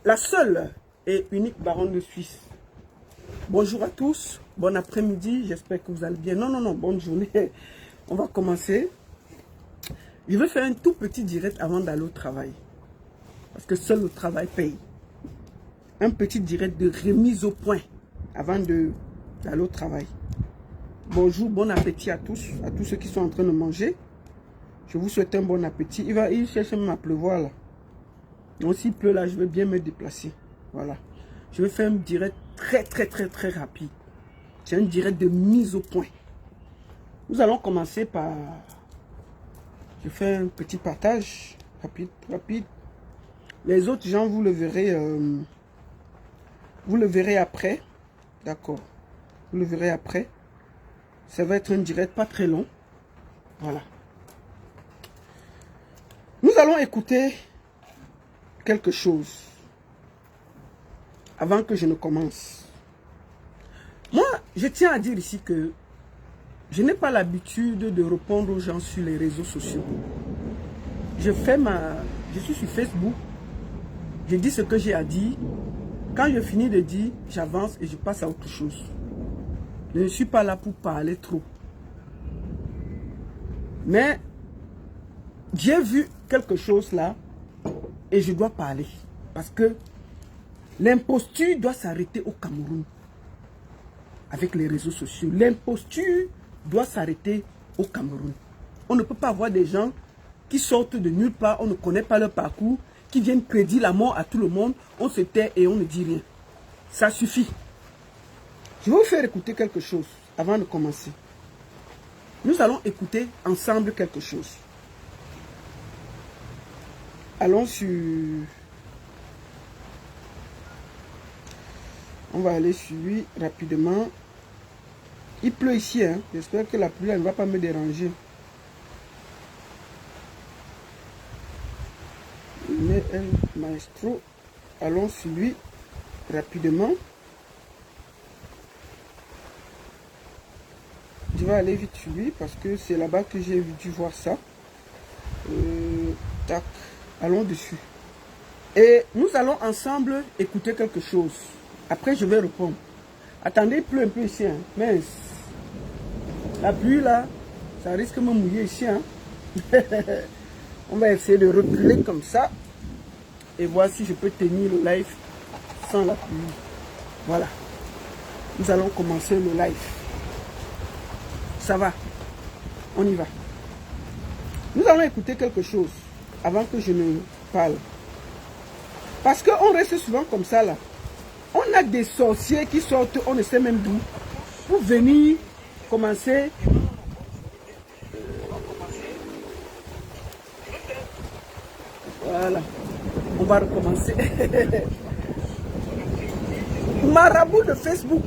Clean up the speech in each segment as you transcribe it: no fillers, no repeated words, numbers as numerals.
la seule et unique baronne de Suisse. Bonjour à tous, bon après-midi, j'espère que vous allez bien. Non, bonne journée. On va commencer. Je vais faire un tout petit direct avant d'aller au travail. Parce que seul le travail paye. Un petit direct de remise au point avant d'aller au travail. Bonjour, bon appétit à tous ceux qui sont en train de manger. Je vous souhaite un bon appétit. Il cherche même à pleuvoir là. Donc s'il pleut là, je vais bien me déplacer. Voilà. Je vais faire un direct très rapide. C'est un direct de mise au point. Nous allons commencer par... Je fais un petit partage rapide. Les autres gens, vous le verrez après. D'accord. Vous le verrez après. Ça va être un direct pas très long. Voilà. Nous allons écouter quelque chose avant que je ne commence. Moi, je tiens à dire ici que je n'ai pas l'habitude de répondre aux gens sur les réseaux sociaux. Je suis sur Facebook, je dis ce que j'ai à dire. Quand je finis de dire, j'avance et je passe à autre chose. Je ne suis pas là pour parler trop. Mais j'ai vu quelque chose là et je dois parler. Parce que l'imposture doit s'arrêter au Cameroun. Avec les réseaux sociaux. L'imposture doit s'arrêter au Cameroun. On ne peut pas avoir des gens qui sortent de nulle part, on ne connaît pas leur parcours, qui viennent prédire la mort à tout le monde, on se tait et on ne dit rien. Ça suffit. Je vais vous faire écouter quelque chose avant de commencer. Nous allons écouter ensemble quelque chose. Allons sur... On va aller sur lui rapidement. Il pleut ici, hein. J'espère que la pluie elle ne va pas me déranger. Mais El Maestro, allons sur lui rapidement. Je vais aller vite sur lui parce que c'est là-bas que j'ai dû voir ça. Tac, allons dessus. Et nous allons ensemble écouter quelque chose. Après, je vais répondre. Attendez, il pleut un peu ici. Hein. Mince. La pluie là, ça risque de me mouiller ici. Hein. On va essayer de reculer comme ça. Et voir si je peux tenir le live sans la pluie. Voilà. Nous allons commencer le live. Ça va. On y va. Nous allons écouter quelque chose avant que je ne parle. Parce qu'on reste souvent comme ça là. On a des sorciers qui sortent, on ne sait même d'où, pour venir commencer. Voilà. On va recommencer. Marabout de Facebook.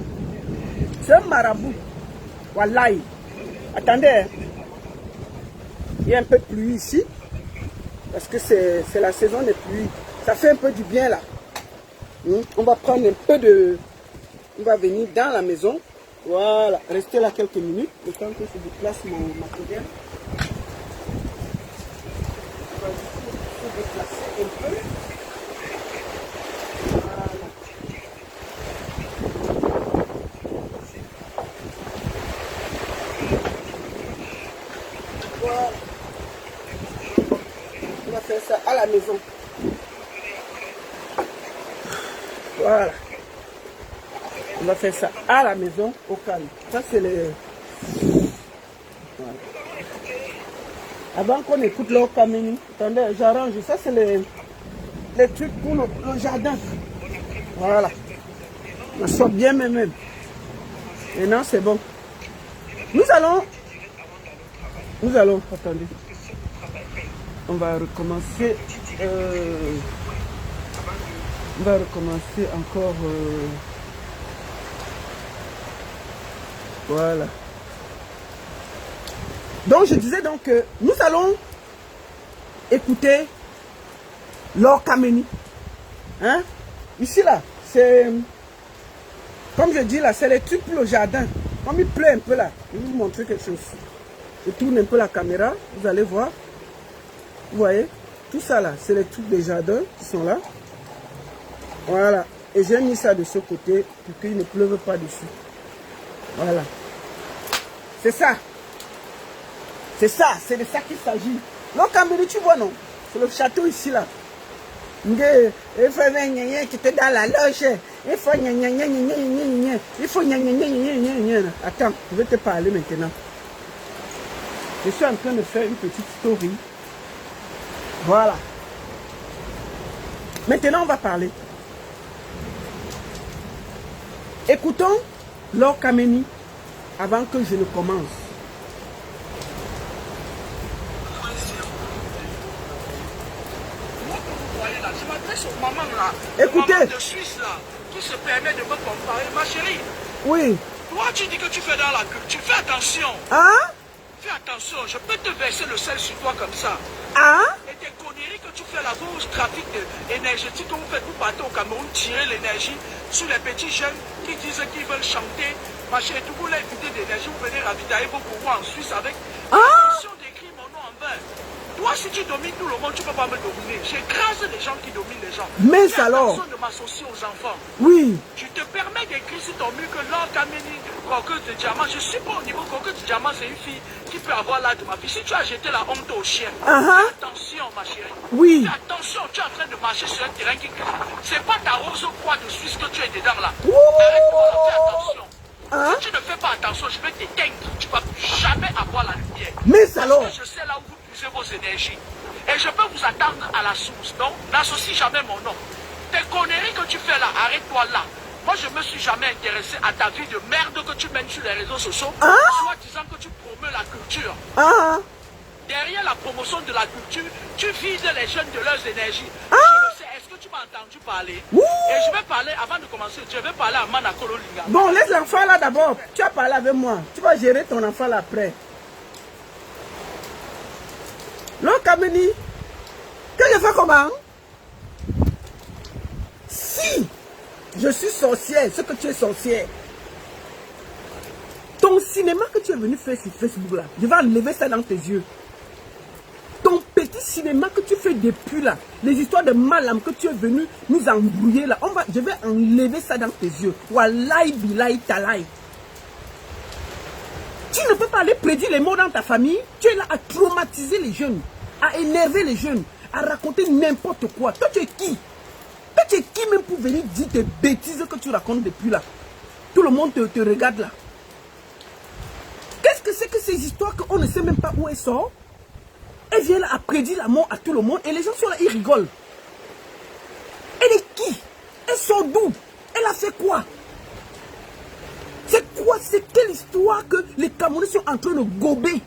C'est un marabout. Wallahi. Attendez. Il y a un peu de pluie ici. Parce que c'est la saison des pluies. Ça fait un peu du bien là. On va prendre un peu de... On va venir dans la maison. Voilà. Restez là quelques minutes. Le temps que je déplace mon matériel. On va se déplacer un peu. Voilà. On va faire ça à la maison. Voilà. On va faire ça à la maison, au calme. Ça, c'est les... Voilà. Avant qu'on écoute leur caménie, attendez, j'arrange. Ça, c'est les trucs pour le jardin. Voilà. On sort bien même. Maintenant, c'est bon. Nous allons... Attendez. On va recommencer... On va recommencer encore. Voilà. Donc je disais donc que nous allons écouter Lord Kameni. Hein? Ici là, c'est... Comme je dis là, c'est les trucs pour le jardin. Comme il pleut un peu là, je vais vous montrer quelque chose. Je tourne un peu la caméra, vous allez voir. Vous voyez? Tout ça là, c'est les trucs des jardins qui sont là. Voilà. Et j'ai mis ça de ce côté pour qu'il ne pleuve pas dessus. Voilà. C'est ça. C'est ça. C'est de ça qu'il s'agit. Donc, Amélie, tu vois, non? C'est le château ici, là. Il faut qui était dans la loge. Il faut il faut attends, je vais te parler maintenant. Je suis en train de faire une petite story. Voilà. Maintenant, on va parler. Écoutons Laure Kameni avant que je ne commence. Maman là, écoutez, maman de Suisse là, qui se permet de me comparer, ma chérie. Oui. Toi tu dis que tu fais dans la culture, fais attention. Hein? Fais attention, je peux te verser le sel sur toi comme ça. Hein? Et tes conneries que tu fais là, vos trafic énergétique que vous faites, vous partez au Cameroun, tirer l'énergie sur les petits jeunes qui disent qu'ils veulent chanter, ma chérie, tout vous voulez éviter d'énergie, vous venez ravitailler vos pouvoirs en Suisse avec l'intention d'écrire mon nom en vain. Toi, si tu domines tout le monde, tu ne peux pas me dominer. J'écrase les gens qui dominent les gens. Mais fais alors attention de m'associer aux enfants. Oui. Tu te permets d'écrire sur ton mur que Laure Kameni, coqueuse de diamant, je suis pas au niveau coqueuse de diamant, c'est une fille qui peut avoir l'âge de ma fille. Si tu as jeté la honte au chien, fais attention, ma chérie. Oui. Fais attention, tu es en train de marcher sur un terrain qui glisse. C'est pas ta rose au poids de Suisse que tu es dedans là. Arrête-toi là, fais attention. Si tu ne fais pas attention, je vais t'éteindre. Tu ne vas plus jamais avoir la lumière. Mais alors Parce que je sais là où vous puisez vos énergies. Et je peux vous attendre à la source. Donc, n'associe jamais mon nom. Tes conneries que tu fais là, arrête-toi là. Moi, je ne me suis jamais intéressé à ta vie de merde que tu mènes sur les réseaux sociaux, soit disant que tu promeux la culture. Derrière la promotion de la culture, tu vides les jeunes de leurs énergies. Je le sais. Est-ce que tu m'as entendu parler? Et je vais parler, avant de commencer, je vais parler à Manakolo Linga. Bon, laisse l'enfant là d'abord. Tu as parlé avec moi. Tu vas gérer ton enfant là après. Laure Kameni, que je fais comment? Si je suis sorcière, ce que tu es sorcière, ton cinéma que tu es venu faire sur Facebook là, je vais enlever ça dans tes yeux. Ton petit cinéma que tu fais depuis là, les histoires de malam que tu es venu nous embrouiller là, je vais enlever ça dans tes yeux. Wallahi billahi talaï. Tu ne peux pas aller prédire les mots dans ta famille. Tu es là à traumatiser les jeunes, à énerver les jeunes, à raconter n'importe quoi. Toi, tu es qui? Toi, tu es qui même pour venir dire des bêtises que tu racontes depuis là? Tout le monde te regarde là. Qu'est-ce que c'est que ces histoires qu'on ne sait même pas où elles sortent? Elle vient là à prédire la mort à tout le monde et les gens sont là, ils rigolent. Elle est qui? Elle sort d'où? Elle a fait quoi? C'est quoi? C'est quelle histoire que les Camerounais sont en train de gober?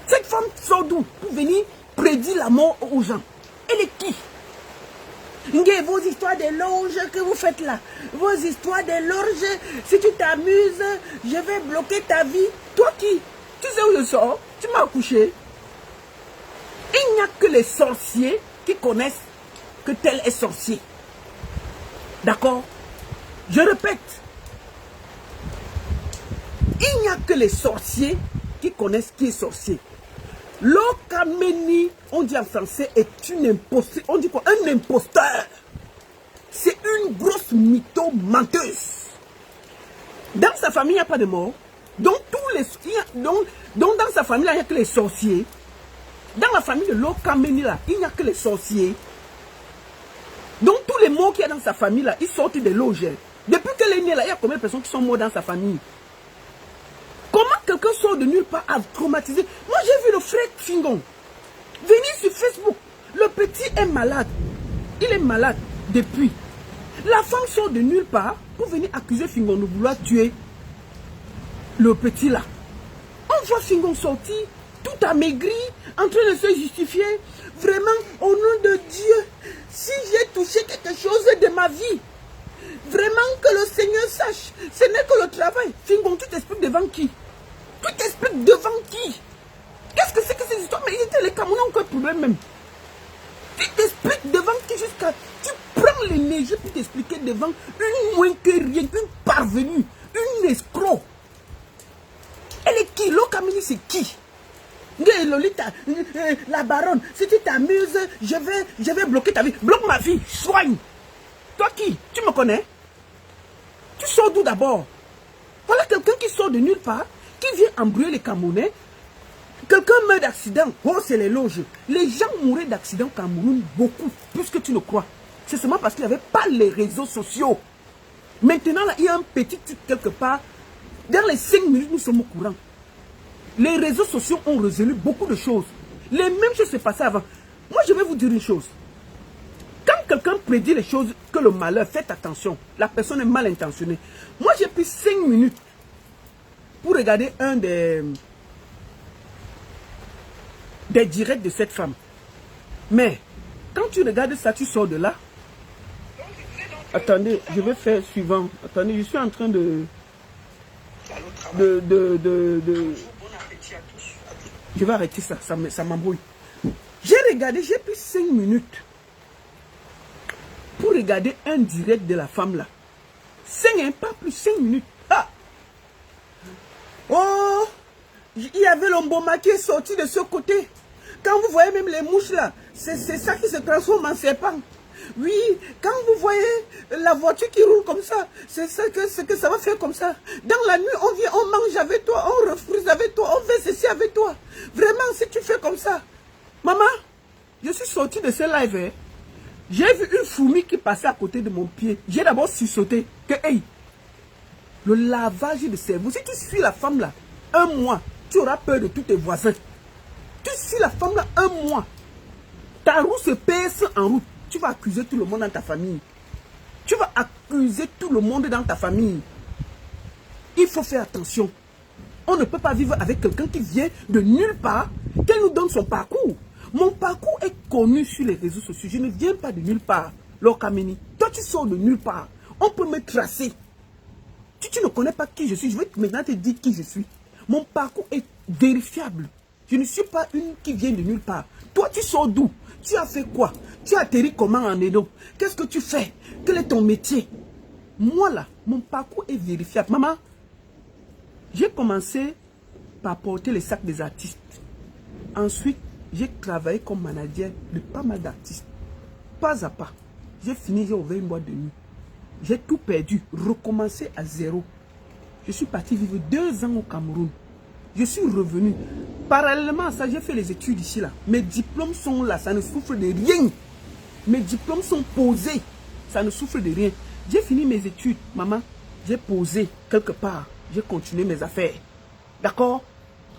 Cette femme sort d'où pour venir prédire la mort aux gens? Elle est qui? Vos histoires de loges que vous faites là, vos histoires de loges, si tu t'amuses, je vais bloquer ta vie. Toi qui? Tu sais où je sors? Tu m'as accouché. Il n'y a que les sorciers qui connaissent que tel est sorcier. D'accord? Je répète. Il n'y a que les sorciers qui connaissent qui est sorcier. Laure Kameni, on dit en français, est une imposteur. On dit quoi? Un imposteur. C'est une grosse mytho menteuse. Dans sa famille, il n'y a pas de mort. Donc, dans sa famille, il n'y a que les sorciers. Dans la famille de Laure Kameni, là, il n'y a que les sorciers. Donc, tous les morts qu'il y a dans sa famille, là, ils sortent des loges. Depuis qu'elle est née, là, il y a combien de personnes qui sont mortes dans sa famille? Comment quelqu'un sort de nulle part à traumatiser? Moi, j'ai vu le frère Fingon venir sur Facebook. Le petit est malade. Il est malade depuis. La femme sort de nulle part pour venir accuser Fingon de vouloir tuer le petit là. On voit Fingon sortir, tout amaigri, en train de se justifier. Vraiment, au nom de Dieu, si j'ai touché quelque chose de ma vie, vraiment que le Seigneur sache, ce n'est que le travail. Fingon, tu t'expliques devant qui? Tu t'expliques devant qui? Qu'est-ce que c'est que ces histoires? Mais les Camerounais ont un problème même. Tu t'expliques devant qui jusqu'à... Tu prends l'énergie pour t'expliquer devant une moins que rien, une parvenue, une escroc. Elle est qui? Laure Kameni, c'est qui? Lolita, la baronne, si tu t'amuses, je vais bloquer ta vie. Bloque ma vie, soigne. Toi qui? Tu me connais? Tu sors d'où d'abord? Voilà quelqu'un qui sort de nulle part, qui vient embrouiller les Camerounais. Quelqu'un meurt d'accident. Oh, c'est les loges. Les gens mouraient d'accident au Cameroun, beaucoup, plus que tu ne crois. C'est seulement parce qu'il n'y avait pas les réseaux sociaux. Maintenant, là, il y a un petit truc quelque part. Dans les 5 minutes, nous sommes au courant. Les réseaux sociaux ont résolu beaucoup de choses. Les mêmes choses se passaient avant. Moi, je vais vous dire une chose. Quand quelqu'un prédit les choses, que le malheur, faites attention. La personne est mal intentionnée. Moi, j'ai pris 5 minutes pour regarder un des directs de cette femme. Mais, quand tu regardes ça, tu sors de là. Attendez, je vais faire suivant. Attendez, je suis en train de... Je vais arrêter ça, ça m'embrouille. J'ai regardé, j'ai pris 5 minutes pour regarder un direct de la femme là. 5, pas plus 5 minutes. Ah! Oh! Il y avait l'omboma qui est sorti de ce côté. Quand vous voyez même les mouches là, c'est ça qui se transforme en serpent. Oui, quand vous voyez la voiture qui roule comme ça, c'est ça que ça va faire comme ça. Dans la nuit, on vient, on mange avec toi, on refuse avec toi, on fait ceci avec toi. Vraiment, si tu fais comme ça. Maman, je suis sortie de ce live. Hein. J'ai vu une fourmi qui passait à côté de mon pied. J'ai d'abord sursauté que, hey, le lavage de cerveau, si tu suis la femme là, 1 mois, tu auras peur de tous tes voisins. Tu suis la femme là 1 mois. Ta roue se pèse en route. Tu vas accuser tout le monde dans ta famille. Tu vas accuser tout le monde dans ta famille. Il faut faire attention. On ne peut pas vivre avec quelqu'un qui vient de nulle part, qu'elle nous donne son parcours. Mon parcours est connu sur les réseaux sociaux. Je ne viens pas de nulle part, Lokameni. Toi, tu sors de nulle part. On peut me tracer. Tu ne connais pas qui je suis. Je vais maintenant te dire qui je suis. Mon parcours est vérifiable. Je ne suis pas une qui vient de nulle part. Toi, tu sors d'où? Tu as fait quoi? Tu as atterri comment en Edo? Qu'est-ce que tu fais? Quel est ton métier? Moi là, mon parcours est vérifiable. Maman, j'ai commencé par porter les sacs des artistes. Ensuite, j'ai travaillé comme manager de pas mal d'artistes. Pas à pas. J'ai fini, j'ai ouvert une boîte de nuit. J'ai tout perdu, recommencé à zéro. Je suis parti vivre 2 ans au Cameroun. Je suis revenu. Parallèlement à ça, j'ai fait les études ici là. Mes diplômes sont là, ça ne souffre de rien. Mes diplômes sont posés, ça ne souffre de rien. J'ai fini mes études, maman. J'ai posé quelque part. J'ai continué mes affaires. D'accord?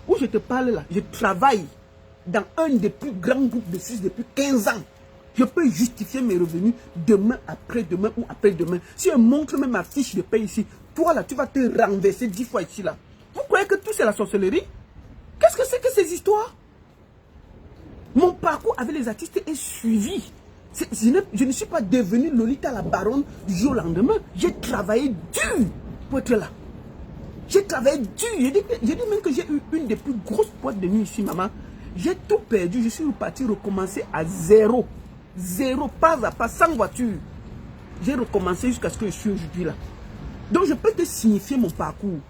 Où je te parle là, je travaille dans un des plus grands groupes de Suisse depuis 15 ans. Je peux justifier mes revenus demain, après-demain ou après-demain. Si je montre même ma fiche de paie ici, toi là, tu vas te renverser 10 fois ici là. Vous croyez que tout c'est la sorcellerie? Qu'est-ce que c'est que ces histoires? Mon parcours avec les artistes est suivi. Je ne suis pas devenue Lolita la baronne du jour au lendemain. J'ai travaillé dur pour être là. J'ai travaillé dur. J'ai dit même que j'ai eu une des plus grosses boîtes de nuit ici, maman. J'ai tout perdu. Je suis reparti recommencer à zéro. Zéro, pas à pas, sans voiture. J'ai recommencé jusqu'à ce que je suis aujourd'hui là. Donc je peux te signifier mon parcours.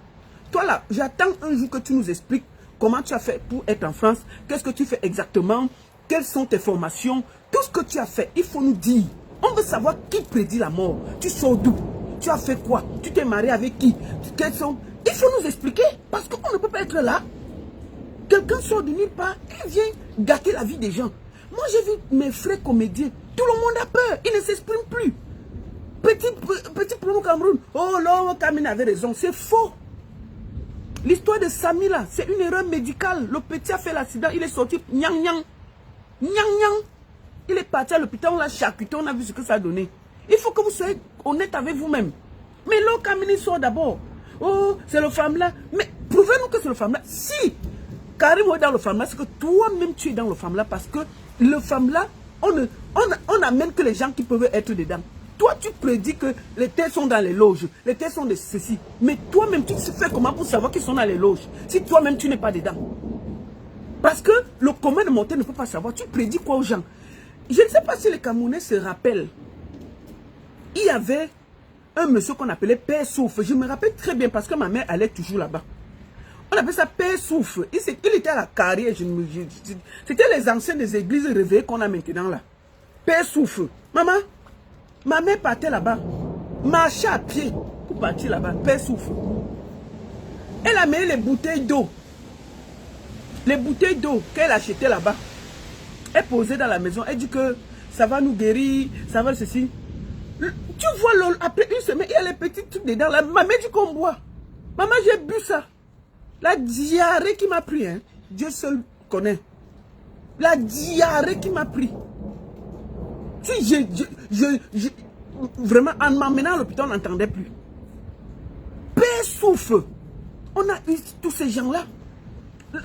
Toi là, j'attends un jour que tu nous expliques comment tu as fait pour être en France. Qu'est-ce que tu fais exactement? Quelles sont tes formations? Tout ce que tu as fait, il faut nous dire. On veut savoir qui prédit la mort. Tu sors d'où? Tu as fait quoi? Tu t'es marié avec qui? Quels sont... Il faut nous expliquer. Parce qu'on ne peut pas être là. Quelqu'un sort de nulle part et vient gâter la vie des gens. Moi, j'ai vu mes frères comédiens. Tout le monde a peur. Ils ne s'expriment plus. Petit problème au Cameroun. Oh là, Kamine avait raison. C'est faux. L'histoire de Samy là, c'est une erreur médicale. Le petit a fait l'accident. Il est sorti. Nyang, nyang. Nyang, nyang. Il est parti à l'hôpital. On l'a charcuté. On a vu ce que ça a donné. Il faut que vous soyez honnête avec vous-même. Mais là, Kamine sort d'abord. Oh, c'est le femme là. Mais prouvez-nous que c'est le femme là. Si Karim est dans le femme là, c'est que toi-même tu es dans le femme là. Parce que le femme là, on amène que les gens qui peuvent être dedans. Toi, tu prédis que les têtes sont dans les loges. Les têtes sont de ceci. Mais toi-même, tu fais comment pour savoir qu'ils sont dans les loges? Si toi-même, tu n'es pas dedans. Parce que le commun de monter ne peut pas savoir. Tu prédis quoi aux gens? Je ne sais pas si les Camerounais se rappellent. Il y avait un monsieur qu'on appelait Père Sauf. Je me rappelle très bien parce que ma mère allait toujours là-bas. On appelle ça Père Souffle. Il était à la carrière. C'était les anciens des églises réveillées qu'on a maintenant là. Père Souffle. Maman, ma mère partait là-bas. Marchait à pied pour partir là-bas. Père Souffle. Elle a mis les bouteilles d'eau. Les bouteilles d'eau qu'elle achetait là-bas. Elle posait dans la maison. Elle dit que ça va nous guérir. Ça va ceci. Tu vois, après une semaine, il y a les petits trucs dedans. Ma mère dit qu'on boit. Maman, j'ai bu ça. La diarrhée qui m'a pris, hein, Dieu seul connaît. La diarrhée qui m'a pris. Si vraiment, en m'emmenant à l'hôpital, on n'entendait plus. Père Souffle. On a eu tous ces gens-là.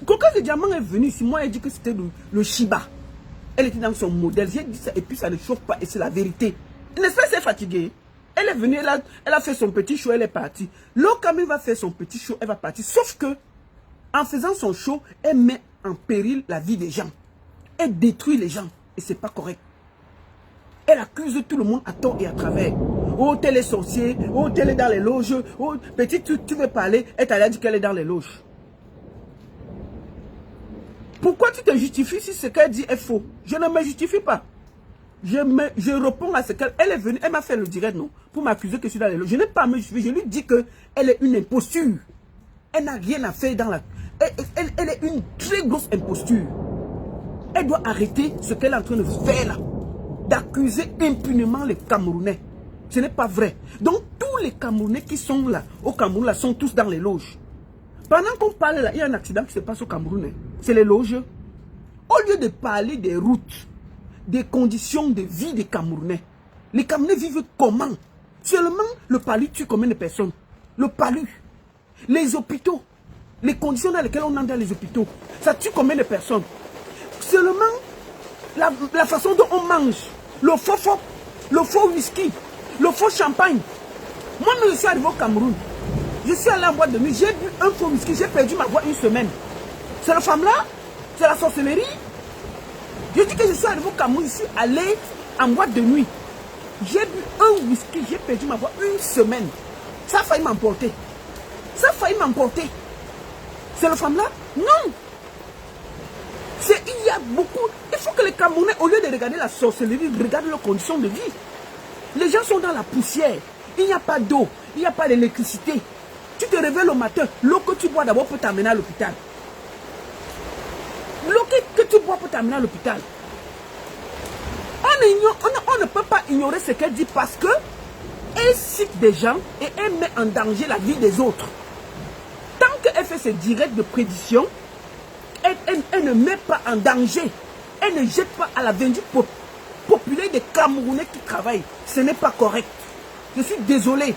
Coco de Diamant est venu ici. Moi, elle dit que c'était le Shiba. Elle était dans son modèle. J'ai dit ça et puis ça ne chauffe pas. Et c'est la vérité. N'est-ce pas, c'est fatigué. Elle est venue, elle a fait son petit show, elle est partie. L'autre Camille va faire son petit show, elle va partir. Sauf que, en faisant son show, elle met en péril la vie des gens. Elle détruit les gens. Et c'est pas correct. Elle accuse tout le monde à tort et à travers. Oh, tel est sorcier. Oh, tel est dans les loges. Oh, petit, tu veux parler. Elle t'a dit qu'elle est dans les loges. Pourquoi tu te justifies si ce qu'elle dit est faux? Je ne me justifie pas. Je réponds à ce qu'elle est venue. Elle m'a fait le direct, non? Pour m'accuser que je suis dans les loges. Je n'ai pas à me justifier. Je lui dis qu'elle est une imposture. Elle n'a rien à faire dans la... Elle est une très grosse imposture. Elle doit arrêter ce qu'elle est en train de faire là. D'accuser impunément les Camerounais. Ce n'est pas vrai. Donc tous les Camerounais qui sont là, au Cameroun, là, sont tous dans les loges. Pendant qu'on parle là, il y a un accident qui se passe au Cameroun. C'est les loges. Au lieu de parler des routes, des conditions de vie des Camerounais, les Camerounais vivent comment? Seulement le palu tue combien de personnes? Le palu. Les hôpitaux. Les conditions dans lesquelles on entre dans les hôpitaux. Ça tue combien de personnes? Seulement la façon dont on mange. Le faux whisky. Le faux champagne. Moi, je suis arrivé au Cameroun. Je suis allé en boîte de nuit. J'ai bu un faux whisky. J'ai perdu ma voix une semaine. C'est la femme là? C'est la sorcellerie? Je dis que je suis arrivé au Cameroun. Je suis allé en boîte de nuit. J'ai bu un whisky. J'ai perdu ma voix une semaine. Ça a failli m'emporter. Ça a failli m'emporter. C'est la femme là? Non. Il y a beaucoup. Il faut que les Camerounais, au lieu de regarder la sorcellerie, regardent leurs conditions de vie. Les gens sont dans la poussière. Il n'y a pas d'eau. Il n'y a pas d'électricité. Tu te réveilles le matin. L'eau que tu bois d'abord peut t'amener à l'hôpital. L'eau que tu bois peut t'amener à l'hôpital. On ne peut pas ignorer ce qu'elle dit parce que elle cite des gens et elle met en danger la vie des autres. Tant qu'elle fait ses directs de prédiction, elle ne met pas en danger. Elle ne jette pas à la vindicte populaire des Camerounais qui travaillent. Ce n'est pas correct. Je suis désolé.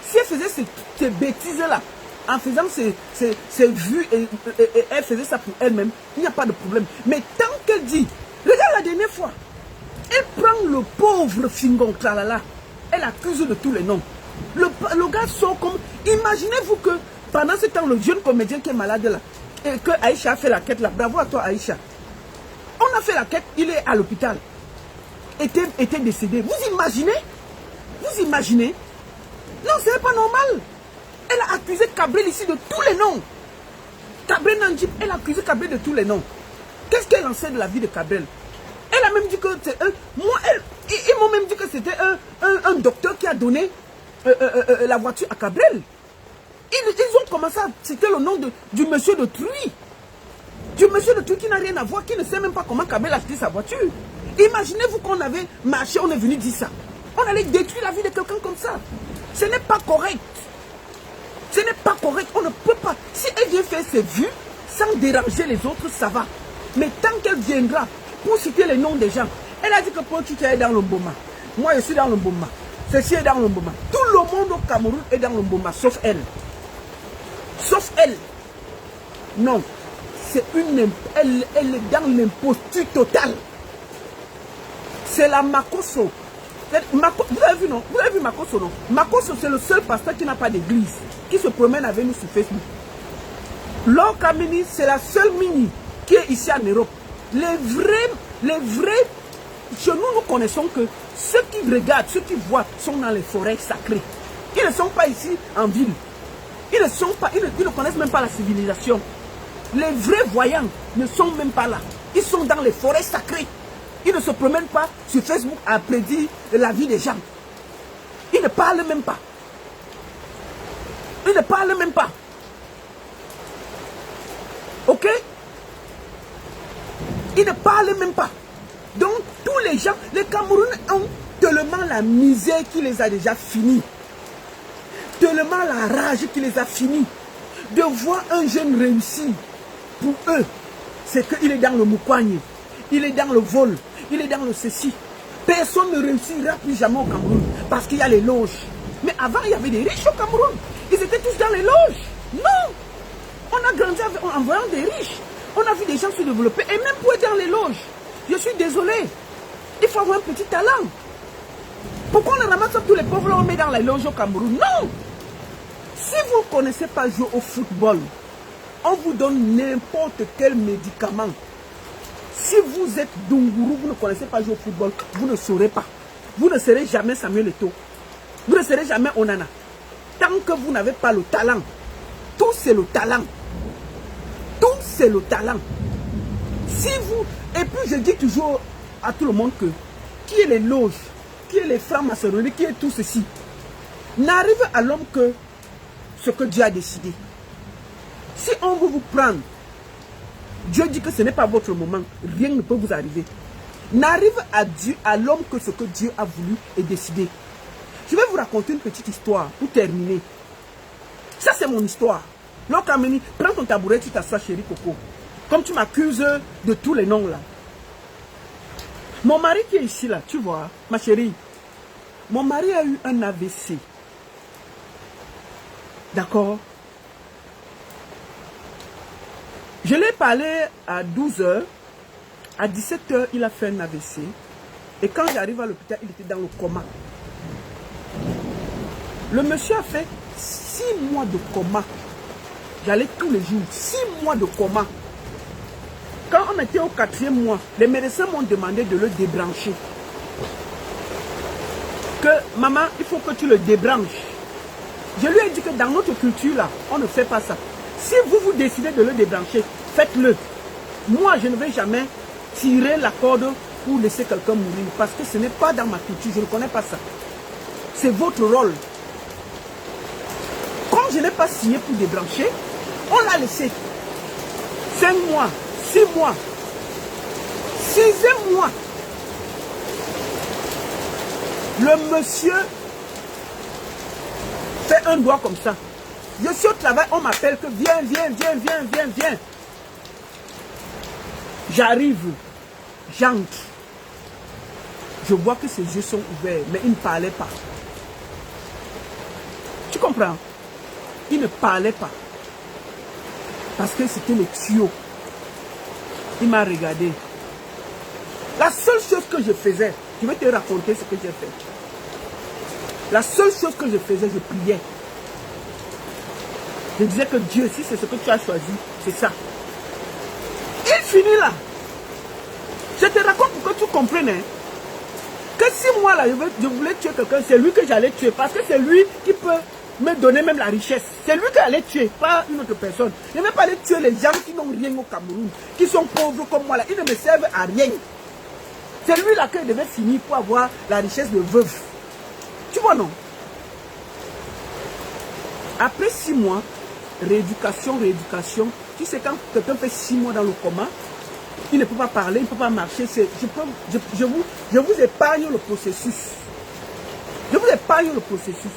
Si elle faisait ces bêtises-là, en faisant ses vues et elle faisait ça pour elle-même, il n'y a pas de problème. Mais tant qu'elle dit, regarde la dernière fois, elle prend le pauvre Fingon Tralala, elle accuse de tous les noms. Le gars sort comme... Imaginez-vous que pendant ce temps, le jeune comédien qui est malade là, et que Aïcha a fait la quête là, bravo à toi Aïcha. On a fait la quête, il est à l'hôpital. Était décédé. Vous imaginez? Vous imaginez? Non, ce n'est pas normal. Elle a accusé Cabrel ici de tous les noms. Cabrel Nandjip, elle a accusé Cabrel de tous les noms. Qu'est-ce qu'elle en sait de la vie de Cabrel? Elle a même dit que c'est un... Ils m'ont même dit que c'était un docteur qui a donné la voiture à Cabrel. Ils ont commencé à citer le nom du monsieur de Truy. Du monsieur de Truy qui n'a rien à voir, qui ne sait même pas comment Cabrel a acheté sa voiture. Imaginez-vous qu'on avait marché, on est venu dire ça. On allait détruire la vie de quelqu'un comme ça. Ce n'est pas correct. Ce n'est pas correct. On ne peut pas. Si elle vient faire ses vues sans déranger les autres, ça va. Mais tant qu'elle viendra pour citer les noms des gens, elle a dit que Pochucha est dans le Mboma. Moi, je suis dans le Mboma. Ceci est dans le Mboma. Tout le monde au Cameroun est dans le Mboma, sauf elle. Sauf elle. Non. C'est une... Elle est dans l'imposture totale. C'est la Makosso. Vous avez vu, non? Vous avez vu Makosso, non? Makosso, c'est le seul pasteur qui n'a pas d'église, qui se promène avec nous sur Facebook. Laure Kamini, c'est la seule mini qui est ici en Europe. Les vrais, chez nous connaissons que ceux qui regardent, ceux qui voient, sont dans les forêts sacrées. Ils ne sont pas ici en ville. Ils ne sont pas, ils ne connaissent même pas la civilisation. Les vrais voyants ne sont même pas là. Ils sont dans les forêts sacrées. Ils ne se promènent pas sur Facebook à prédire la vie des gens. Ils ne parlent même pas. Ils ne parlent même pas. Ok? Ils ne parlent même pas. Donc, tous les gens, les Camerounais ont tellement la misère qui les a déjà finis. Tellement la rage qui les a finis. De voir un jeune réussir, pour eux, c'est qu'il est dans le moukouagne, il est dans le vol, il est dans le ceci. Personne ne réussira plus jamais au Cameroun parce qu'il y a les loges. Mais avant, il y avait des riches au Cameroun. Ils étaient tous dans les loges. Non! On a grandi en voyant des riches. On a vu des gens se développer. Et même pour être dans les loges, je suis désolé. Il faut avoir un petit talent. Pourquoi on ramasse tous les pauvres là, on met dans les loges au Cameroun? Non! Si vous ne connaissez pas jouer au football, on vous donne n'importe quel médicament. Si vous êtes Dungourou, vous ne connaissez pas jouer au football, vous ne saurez pas. Vous ne serez jamais Samuel Eto'o. Vous ne serez jamais Onana. Tant que vous n'avez pas le talent. Tout c'est le talent. Tout c'est le talent. Si vous... Et puis je dis toujours à tout le monde que qui est les loges, qui est les francs-maçonneries, qui est tout ceci, n'arrive à l'homme que ce que Dieu a décidé. Si on veut vous prendre, Dieu dit que ce n'est pas votre moment, rien ne peut vous arriver. N'arrive à Dieu, à l'homme que ce que Dieu a voulu et décidé. Je vais vous raconter une petite histoire pour terminer. Ça c'est mon histoire. Lokameni, prends ton tabouret, tu t'assois chérie Coco. Comme tu m'accuses de tous les noms là. Mon mari qui est ici là, tu vois, ma chérie. Mon mari a eu un AVC. D'accord? Je l'ai parlé à 12 h. À 17 h, il a fait un AVC. Et quand j'arrive à l'hôpital, il était dans le coma. Le monsieur a fait 6 mois de coma. J'allais tous les jours. 6 mois de coma. Quand on était au 4e mois, les médecins m'ont demandé de le débrancher. Que maman, il faut que tu le débranches. Je lui ai dit que dans notre culture là, on ne fait pas ça. Si vous décidez de le débrancher, faites-le. Moi, je ne vais jamais tirer la corde pour laisser quelqu'un mourir. Parce que ce n'est pas dans ma culture, je ne connais pas ça. C'est votre rôle. Comme je n'ai pas signé pour débrancher, on l'a laissé. 5 mois, 6 mois, 6e mois. Le monsieur fait un doigt comme ça. Je suis au travail, on m'appelle que viens, viens, viens, viens, viens, viens. J'arrive, j'entre. Je vois que ses yeux sont ouverts, mais il ne parlait pas. Tu comprends? Il ne parlait pas. Parce que c'était le tuyau. Il m'a regardé. La seule chose que je faisais, je vais te raconter ce que j'ai fait. La seule chose que je faisais, je priais. Je disais que Dieu, si c'est ce que tu as choisi, c'est ça. Il finit là. Je te raconte pour que tu comprennes. Hein, que si moi là, je voulais tuer quelqu'un, c'est lui que j'allais tuer. Parce que c'est lui qui peut me donner même la richesse. C'est lui qui allait tuer, pas une autre personne. Je ne vais pas aller tuer les gens qui n'ont rien au Cameroun, qui sont pauvres comme moi là. Ils ne me servent à rien. C'est lui là qui devait finir pour avoir la richesse de veuve. Tu vois non? Après 6 mois, rééducation, rééducation. Tu sais quand quelqu'un fait 6 mois dans le coma, il ne peut pas parler, il ne peut pas marcher. Je vous épargne le processus. Je vous épargne le processus.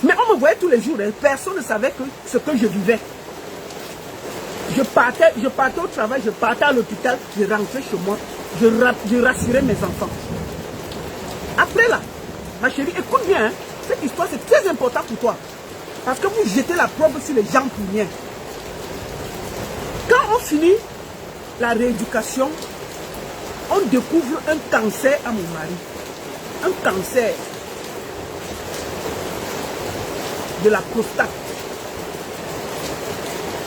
Mais on me voyait tous les jours, hein. Personne ne savait ce que je vivais. Je partais au travail, je partais à l'hôpital, je rentrais chez moi, je rassurais mes enfants. Après là, ma chérie, écoute bien, hein, cette histoire c'est très important pour toi. Parce que vous jetez la preuve sur les gens pour rien. Quand on finit la rééducation, on découvre un cancer à mon mari. Un cancer de la prostate.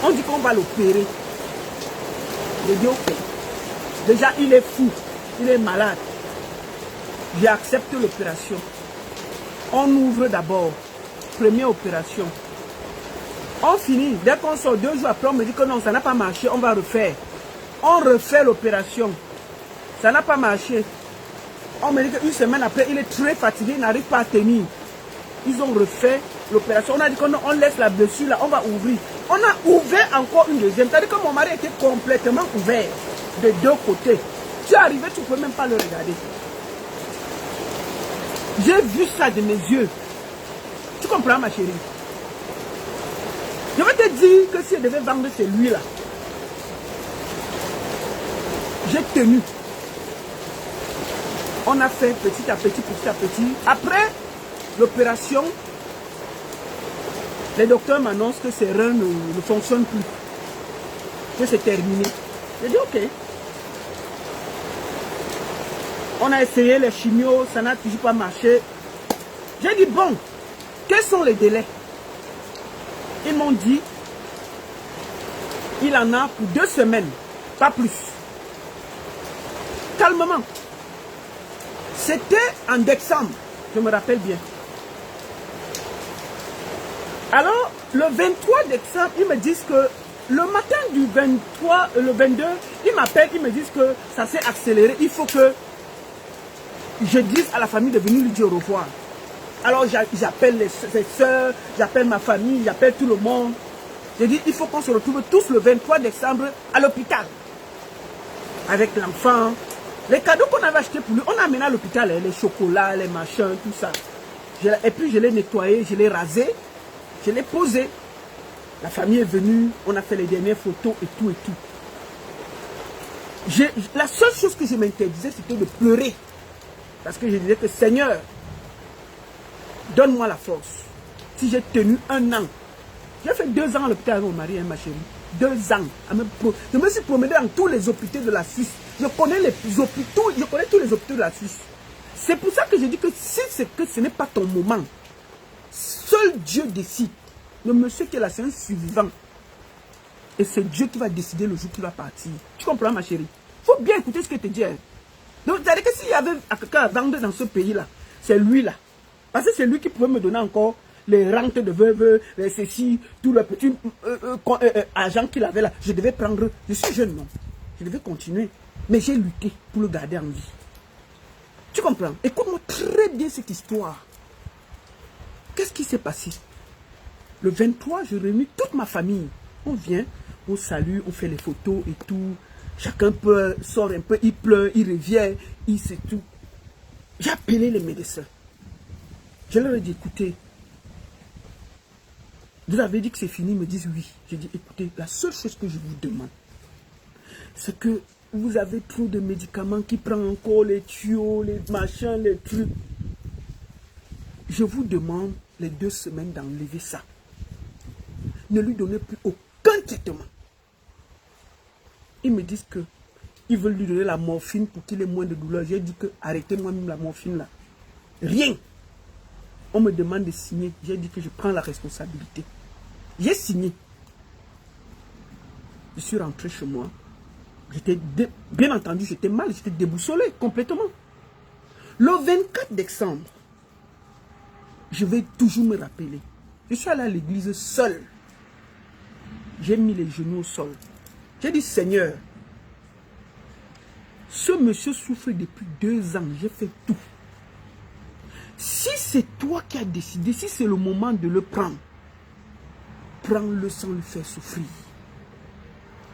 On dit qu'on va l'opérer. Je dis ok. Déjà il est fou, il est malade. J'accepte l'opération. On ouvre d'abord. Première opération. On finit. Dès qu'on sort 2 jours après, on me dit que non, ça n'a pas marché. On va refaire. On refait l'opération. Ça n'a pas marché. On me dit qu'une semaine après, il est très fatigué, il n'arrive pas à tenir. Ils ont refait l'opération. On a dit qu'on laisse la blessure là, on va ouvrir. On a ouvert encore une deuxième. C'est-à-dire que mon mari était complètement ouvert de 2 côtés. Tu es arrivé, tu ne peux même pas le regarder. J'ai vu ça de mes yeux. Tu comprends, ma chérie? Je vais te dire que si je devais vendre celui-là, j'ai tenu. On a fait petit à petit, petit à petit. Après l'opération, les docteurs m'annoncent que ces reins ne fonctionnent plus. Que c'est terminé. J'ai dit ok. On a essayé les chimios, ça n'a toujours pas marché. J'ai dit bon, quels sont les délais? Ils m'ont dit, il en a pour 2 semaines, pas plus. Calmement. C'était en décembre, je me rappelle bien. Alors, le 23 décembre, ils me disent que le matin du 23, le 22, ils m'appellent, ils me disent que ça s'est accéléré. Il faut que je dise à la famille de venir lui dire au revoir. Alors, j'appelle ses soeurs, j'appelle ma famille, j'appelle tout le monde. J'ai dit, il faut qu'on se retrouve tous le 23 décembre à l'hôpital. Avec l'enfant. Les cadeaux qu'on avait achetés pour lui, on a amené à l'hôpital, les chocolats, les machins, tout ça. Et puis, je l'ai nettoyé, je l'ai rasé, je l'ai posé. La famille est venue, on a fait les dernières photos et tout et tout. La seule chose que je m'interdisais, c'était de pleurer. Parce que je disais que Seigneur, donne-moi la force. Si j'ai tenu 1 an, j'ai fait 2 ans à l'hôpital avec mon mari et ma chérie. 2 ans. Je me suis promené dans tous les hôpitaux de la Suisse. Je connais les hôpitaux, je connais tous les hôpitaux de la Suisse. C'est pour ça que je dis que si c'est que ce n'est pas ton moment, seul Dieu décide. Le monsieur qui est là, c'est un survivant. Et c'est Dieu qui va décider le jour qu'il va partir. Tu comprends, ma chérie? Il faut bien écouter ce que je te dis. Donc, c'est-à-dire que s'il y avait quelqu'un à vendre dans ce pays-là, c'est lui-là. Parce que c'est lui qui pouvait me donner encore les rentes de veuve, les ceci, tout le petit argent qu'il avait là. Je devais prendre. Je suis jeune, non? Je devais continuer. Mais j'ai lutté pour le garder en vie. Tu comprends? Écoute-moi très bien cette histoire. Qu'est-ce qui s'est passé? Le 23, je réunis toute ma famille. On vient, on salue, on fait les photos et tout. Chacun sort un peu, il pleure, il revient, il sait tout. J'ai appelé les médecins. Je leur ai dit, écoutez, vous avez dit que c'est fini, ils me disent oui. J'ai dit, écoutez, la seule chose que je vous demande, c'est que vous avez trop de médicaments qui prennent encore les tuyaux, les machins, les trucs. Je vous demande les 2 semaines d'enlever ça. Ne lui donnez plus aucun traitement. Ils me disent que ils veulent lui donner la morphine pour qu'il ait moins de douleur. J'ai dit que arrêtez moi-même la morphine là. Rien. On me demande de signer. J'ai dit que je prends la responsabilité. J'ai signé. Je suis rentré chez moi. Bien entendu, j'étais mal, j'étais déboussolé complètement. Le 24 décembre, je vais toujours me rappeler. Je suis allé à l'église seul. J'ai mis les genoux au sol. J'ai dit, Seigneur, ce monsieur souffre depuis 2 ans. J'ai fait tout. Si c'est toi qui as décidé, si c'est le moment de le prendre, prends-le sans le faire souffrir.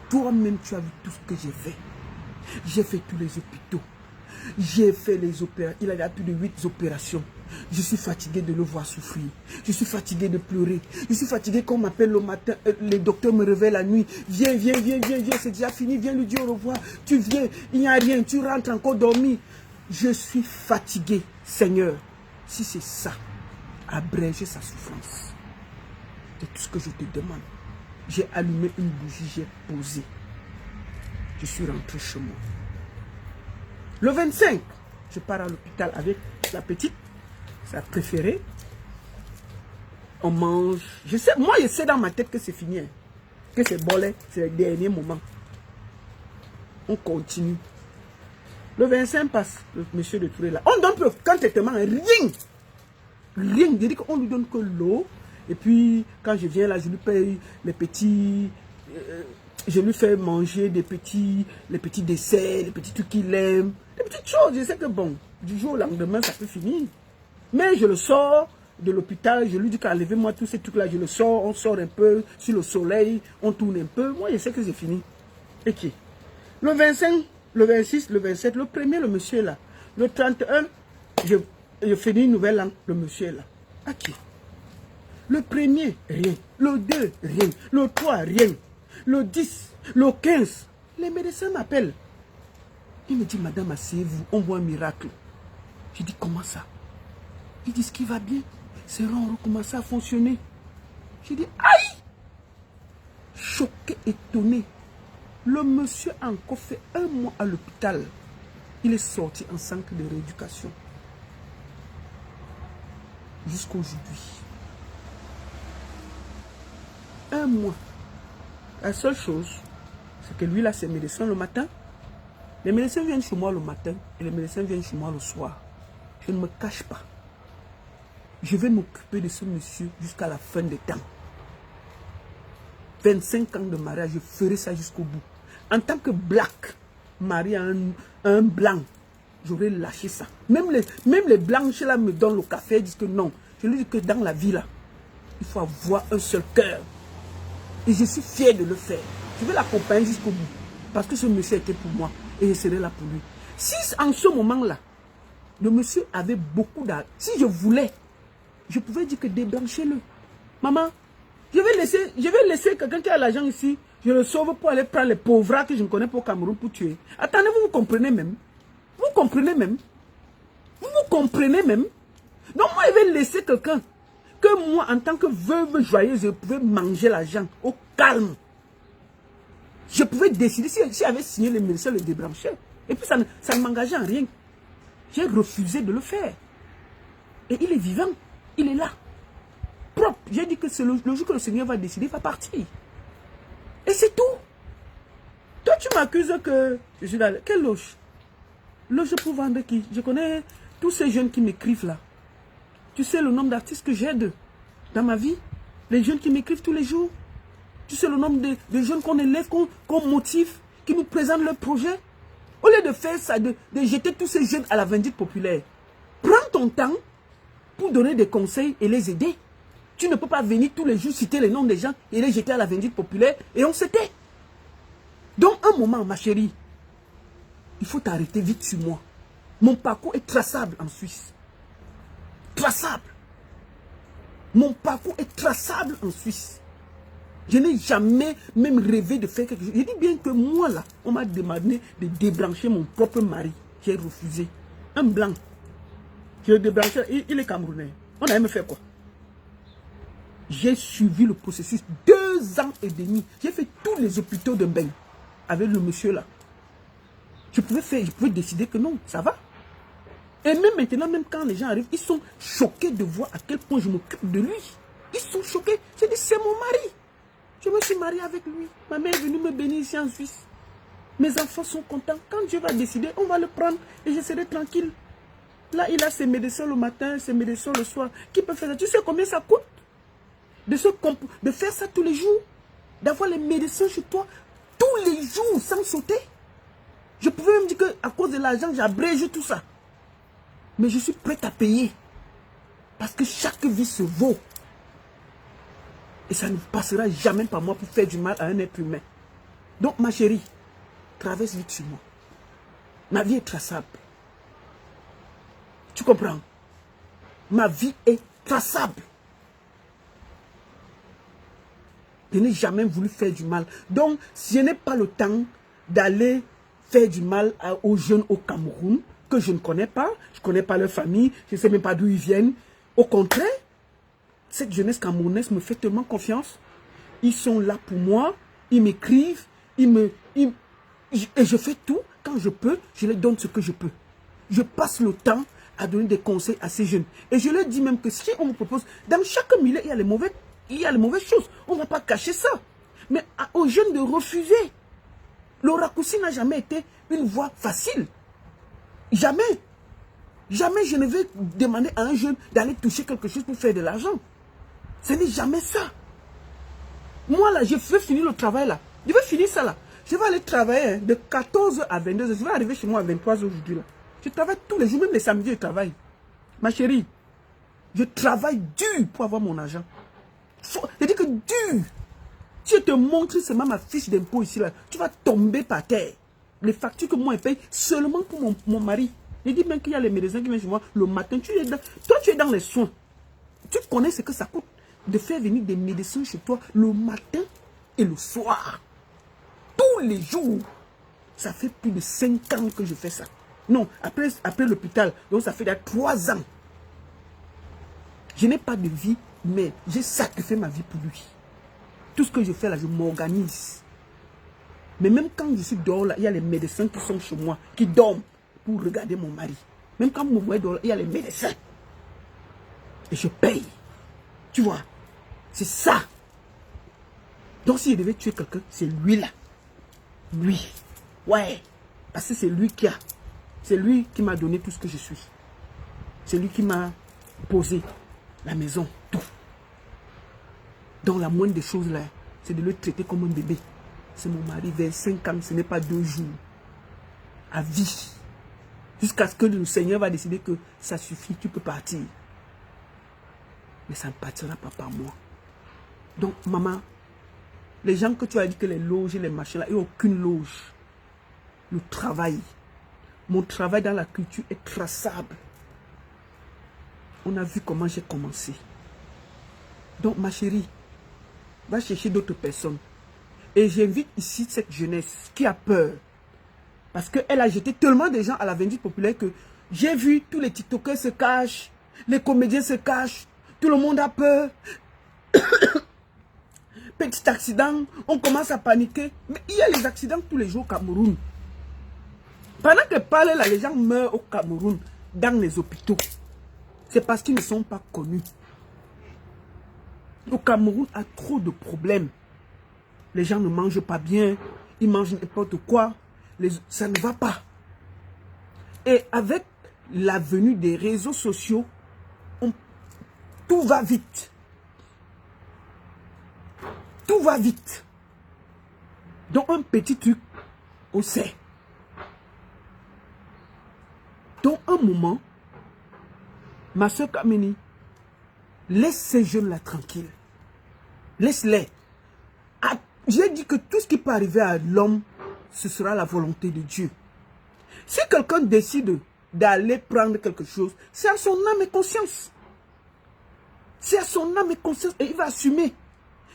Toi-même, tu as vu tout ce que j'ai fait. J'ai fait tous les hôpitaux. J'ai fait les opérations. Il y a plus de 8 opérations. Je suis fatigué de le voir souffrir. Je suis fatigué de pleurer. Je suis fatigué qu'on m'appelle le matin. Les docteurs me réveillent la nuit. Viens, viens, viens, viens, viens. C'est déjà fini. Viens lui dire au revoir. Tu viens. Il n'y a rien. Tu rentres encore dormir. Je suis fatigué. Seigneur, si c'est ça, abréger sa souffrance. C'est tout ce que je te demande. J'ai allumé une bougie, j'ai posé. Je suis rentré chez moi. Le 25, je pars à l'hôpital avec la petite, sa préférée. On mange. Je sais, moi, je sais dans ma tête que c'est fini. Hein. Que c'est bolé, c'est le dernier moment. On continue. Le 25 passe, le monsieur de Touré là. On donne aucun traitement, rien. Rien. Je dis qu'on lui donne que l'eau Et puis, quand je viens là, je lui paye les petits... je lui fais manger les petits desserts, les petits trucs qu'il aime. Des petites choses. Je sais que bon, du jour au lendemain, ça peut finir. Mais je le sors de l'hôpital, je lui dis qu'enlevez-moi tous ces trucs-là. Je le sors, on sort un peu sur le soleil, on tourne un peu. Moi, je sais que c'est fini. Ok. Le 25, le 26, le 27, le 1er, le monsieur est là. Le 31, je finis une nouvelle langue, le monsieur est là. Ok. Le 1er, rien. Le 2, rien. Le 3, rien. Le 10, le 15, les médecins m'appellent. Il me dit, madame, asseyez-vous, on voit un miracle. Je dis, comment ça? Ils disent qu'il va bien. Ses reins ont recommencé à fonctionner. Je dis, aïe! Choqué, étonné. Le monsieur a encore fait 1 mois à l'hôpital. Il est sorti en centre de rééducation. Jusqu'aujourd'hui. 1 mois. La seule chose, c'est que lui, là, c'est médecin le matin. Les médecins viennent chez moi le matin et les médecins viennent chez moi le soir. Je ne me cache pas. Je vais m'occuper de ce monsieur jusqu'à la fin des temps. 25 ans de mariage, je ferai ça jusqu'au bout. En tant que black, marié à un blanc, j'aurais lâché ça. Même les blanches là me donnent le café et disent que non. Je lui dis que dans la vie là, il faut avoir un seul cœur. Et je suis fier de le faire. Je vais l'accompagner jusqu'au bout. Parce que ce monsieur était pour moi. Et je serai là pour lui. Si en ce moment-là, le monsieur avait beaucoup d'argent, si je voulais, je pouvais dire que débranchez-le. Maman, je vais laisser quelqu'un qui a l'argent ici. Je le sauve pour aller prendre les pauvres que je ne connais pas au Cameroun pour tuer. Attendez, vous comprenez même. Vous comprenez même. Vous comprenez même. Donc moi, je vais laisser quelqu'un que moi, en tant que veuve joyeuse, je pouvais manger l'argent au calme. Je pouvais décider, si j'avais signé les médecins, le débrancher. Et puis ça ne m'engageait en rien. J'ai refusé de le faire. Et il est vivant. Il est là. Propre. J'ai dit que c'est le jour que le Seigneur va décider, il va partir. Et c'est tout. Toi, tu m'accuses que je suis là. Quelle loge? Loge pour vendre qui? Je connais tous ces jeunes qui m'écrivent là. Tu sais le nombre d'artistes que j'aide dans ma vie? Les jeunes qui m'écrivent tous les jours. Tu sais le nombre de jeunes qu'on élève, qu'on motive, qui nous présentent leurs projets. Au lieu de faire ça, de jeter tous ces jeunes à la vindicte populaire, prends ton temps pour donner des conseils et les aider. Tu ne peux pas venir tous les jours citer les noms des gens et les jeter à la vindicte populaire et on s'était. Donc un moment, ma chérie, il faut t'arrêter vite sur moi. Mon parcours est traçable en Suisse. Traçable. Mon parcours est traçable en Suisse. Je n'ai jamais même rêvé de faire quelque chose. Je dis bien que moi là, on m'a demandé de débrancher mon propre mari. J'ai refusé. Un blanc. Je le débranché, il est camerounais. On a même fait quoi? J'ai suivi le processus 2 ans et demi. J'ai fait tous les hôpitaux de Mbeng avec le monsieur là. Je pouvais décider que non, ça va. Et même maintenant, même quand les gens arrivent, ils sont choqués de voir à quel point je m'occupe de lui. Ils sont choqués. J'ai dit, c'est mon mari. Je me suis mariée avec lui. Ma mère est venue me bénir ici en Suisse. Mes enfants sont contents. Quand Dieu va décider, on va le prendre et je serai tranquille. Là, il a ses médecins le matin, ses médecins le soir. Qui peut faire ça? Tu sais combien ça coûte? De faire ça tous les jours? D'avoir les médecins chez toi tous les jours sans sauter? Je pouvais même dire qu'à cause de l'argent, j'abrège tout ça. Mais je suis prête à payer. Parce que chaque vie se vaut. Et ça ne passera jamais par moi pour faire du mal à un être humain. Donc, ma chérie, traverse vite sur moi. Ma vie est traçable. Tu comprends? Ma vie est traçable. Je n'ai jamais voulu faire du mal. Donc, si je n'ai pas le temps d'aller faire du mal aux jeunes au Cameroun, que je ne connais pas, je ne connais pas leur famille, je ne sais même pas d'où ils viennent. Au contraire, cette jeunesse camerounaise me fait tellement confiance. Ils sont là pour moi, ils m'écrivent, et je fais tout. Quand je peux, je leur donne ce que je peux. Je passe le temps à donner des conseils à ces jeunes. Et je leur dis même que si on me propose, dans chaque milieu, il y a les mauvaises choses. On ne va pas cacher ça. Mais aux jeunes de refuser. Le raccourci n'a jamais été une voie facile. Jamais. Jamais je ne vais demander à un jeune d'aller toucher quelque chose pour faire de l'argent. Ce n'est jamais ça. Moi, là, je vais finir le travail, là. Je vais finir ça, là. Je vais aller travailler de 14h à 22h. Je vais arriver chez moi à 23h aujourd'hui, là. Je travaille tous les jours, même les samedis, je travaille. Ma chérie, je travaille dur pour avoir mon argent. Je dis que dur. Si je te montre seulement ma fiche d'impôt ici, là, tu vas tomber par terre. Les factures que moi, je paye seulement pour mon mari. Je dis même qu'il y a les médecins qui viennent chez moi le matin. Toi, tu es dans les soins. Tu connais ce que ça coûte de faire venir des médecins chez toi le matin et le soir. Tous les jours. Ça fait plus de 5 ans que je fais ça. Non, après l'hôpital, donc ça fait 3 ans. Je n'ai pas de vie, mais j'ai sacrifié ma vie pour lui. Tout ce que je fais là, je m'organise. Mais même quand je suis dehors là, il y a les médecins qui sont chez moi, qui dorment pour regarder mon mari. Même quand mon mari dort là, il y a les médecins. Et je paye. Tu vois, c'est ça. Donc si je devais tuer quelqu'un, c'est lui là. Lui. Ouais. Parce que c'est lui qui a. C'est lui qui m'a donné tout ce que je suis. C'est lui qui m'a posé la maison, tout. Donc la moindre des choses là, c'est de le traiter comme un bébé. C'est mon mari, 25 ans, ce n'est pas 2 jours. À vie. Jusqu'à ce que le Seigneur va décider que ça suffit, tu peux partir. Mais ça ne partira pas par moi. Donc maman, les gens que tu as dit que les loges et les machins là, il n'y a aucune loge. Le travail. Mon travail dans la culture est traçable. On a vu comment j'ai commencé. Donc ma chérie, va chercher d'autres personnes. Et j'invite ici cette jeunesse qui a peur. Parce qu'elle a jeté tellement de gens à la vindicte populaire que j'ai vu tous les TikTokers se cachent, les comédiens se cachent, tout le monde a peur. Petit accident, on commence à paniquer. Mais il y a les accidents tous les jours au Cameroun. Pendant que parle là, les gens meurent au Cameroun, dans les hôpitaux. C'est parce qu'ils ne sont pas connus. Le Cameroun a trop de problèmes. Les gens ne mangent pas bien, ils mangent n'importe quoi. Ça ne va pas. Et avec la venue des réseaux sociaux, tout va vite. Tout va vite. Donc un petit truc, on sait. Donc un moment, ma soeur Kameni, laisse ces jeunes-là tranquilles. Laisse-les. J'ai dit que tout ce qui peut arriver à l'homme, ce sera la volonté de Dieu. Si quelqu'un décide d'aller prendre quelque chose, c'est à son âme et conscience. C'est à son âme et conscience et il va assumer.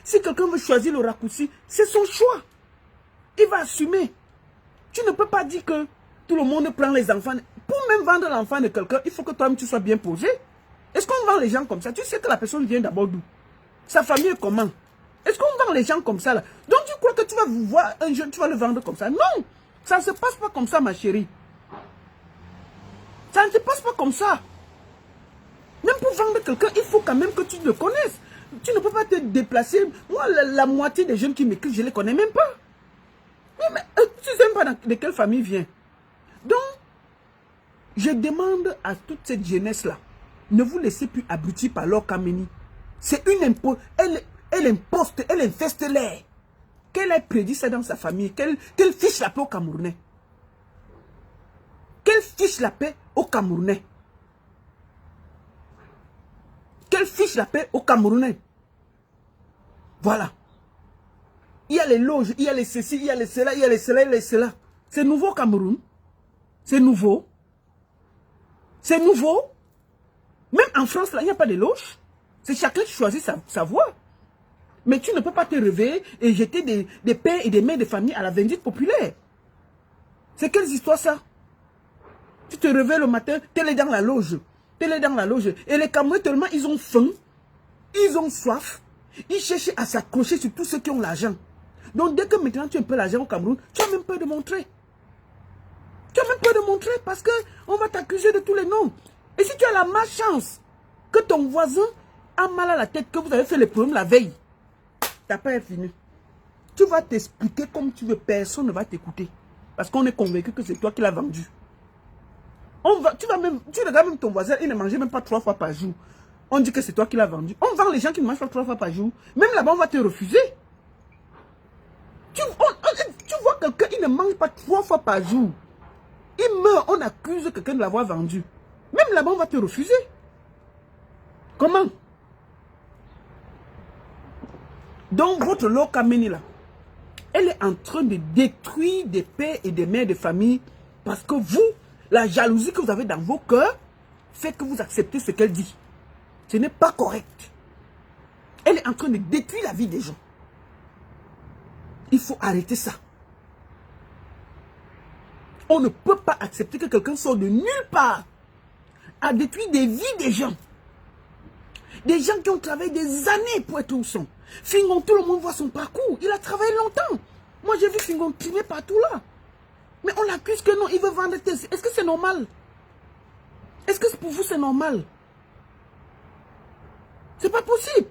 Si quelqu'un veut choisir le raccourci, c'est son choix. Il va assumer. Tu ne peux pas dire que tout le monde prend les enfants. Pour même vendre l'enfant de quelqu'un, il faut que toi-même tu sois bien posé. Est-ce qu'on vend les gens comme ça? Tu sais que la personne vient d'abord d'où? Sa famille est comment? Est-ce qu'on vend les gens comme ça là? Donc tu crois que tu vas voir un jeune, tu vas le vendre comme ça? Non! Ça ne se passe pas comme ça, ma chérie. Ça ne se passe pas comme ça. Même pour vendre quelqu'un, il faut quand même que tu le connaisses. Tu ne peux pas te déplacer. Moi, la moitié des jeunes qui m'écrivent, je ne les connais même pas. Mais tu ne sais même pas de quelle famille vient. Donc, je demande à toute cette jeunesse-là, ne vous laissez plus abrutir par leur Kameni. C'est une impôt. Elle imposte, elle infeste l'air. Qu'elle ait prédit ça dans sa famille. Qu'elle fiche la paix aux Camerounais. Qu'elle fiche la paix aux Camerounais. Qu'elle fiche la paix aux Camerounais. Voilà. Il y a les loges, il y a les ceci, il y a les cela, il y a les cela, il y a les cela. C'est nouveau au Cameroun. C'est nouveau. C'est nouveau. Même en France, là, il n'y a pas de loges. C'est chacun qui choisit sa voie. Mais tu ne peux pas te réveiller et jeter des pères et des mères de famille à la vindicte populaire. C'est quelle histoire ça? Tu te réveilles le matin, tu es dans la loge. Tu es dans la loge. Et les Camerounais, tellement ils ont faim, ils ont soif, ils cherchent à s'accrocher sur tous ceux qui ont l'argent. Donc dès que maintenant tu as un peu l'argent au Cameroun, tu as même peur de montrer. Tu as même peur de montrer parce qu'on va t'accuser de tous les noms. Et si tu as la malchance que ton voisin a mal à la tête, que vous avez fait les problèmes la veille, ta paix est finie. Tu vas t'expliquer comme tu veux, personne ne va t'écouter. Parce qu'on est convaincu que c'est toi qui l'as vendu. Tu regardes même ton voisin, il ne mangeait même pas 3 fois par jour. On dit que c'est toi qui l'as vendu. On vend les gens qui ne mangent pas 3 fois par jour. Même là-bas, on va te refuser. Tu vois quelqu'un qui ne mange pas 3 fois par jour. Il meurt, on accuse quelqu'un de l'avoir vendu. Même là-bas, on va te refuser. Comment? Donc, votre Lokameni là, elle est en train de détruire des pères et des mères de famille parce que vous, la jalousie que vous avez dans vos cœurs fait que vous acceptez ce qu'elle dit. Ce n'est pas correct. Elle est en train de détruire la vie des gens. Il faut arrêter ça. On ne peut pas accepter que quelqu'un sorte de nulle part à détruire des vies des gens. Des gens qui ont travaillé des années pour être où ils sont. Fingon, tout le monde voit son parcours. Il a travaillé longtemps. Moi, j'ai vu Fingon tirer partout là. Mais on l'accuse que non, il veut vendre tes... Est-ce que c'est normal? Est-ce que pour vous, c'est normal? C'est pas possible.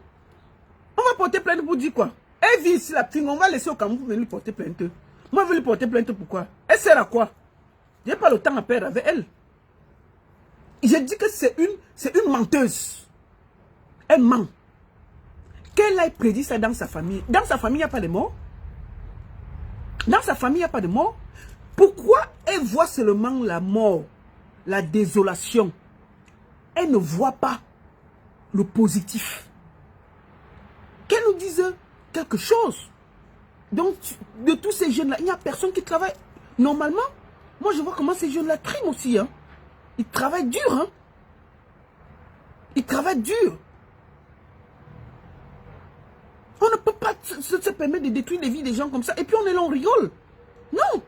On va porter plainte pour dire quoi? Elle vit ici, la petite, on va laisser au Cameroun pour venir lui porter plainte. Moi, je vais lui porter plainte pourquoi? Elle sert à quoi? Je n'ai pas le temps à perdre avec elle. Je dis que c'est une menteuse. Elle ment. Qu'elle ait prédit ça dans sa famille. Dans sa famille, il n'y a pas de mort. Dans sa famille, il n'y a pas de mort. Pourquoi elle voit seulement la mort, la désolation? Elle ne voit pas le positif. Qu'elle nous dise quelque chose. Donc, de tous ces jeunes-là, il n'y a personne qui travaille. Normalement, moi je vois comment ces jeunes-là triment aussi. Hein. Ils travaillent dur. Hein. Ils travaillent dur. On ne peut pas se permettre de détruire les vies des gens comme ça. Et puis on est là, on rigole. Non.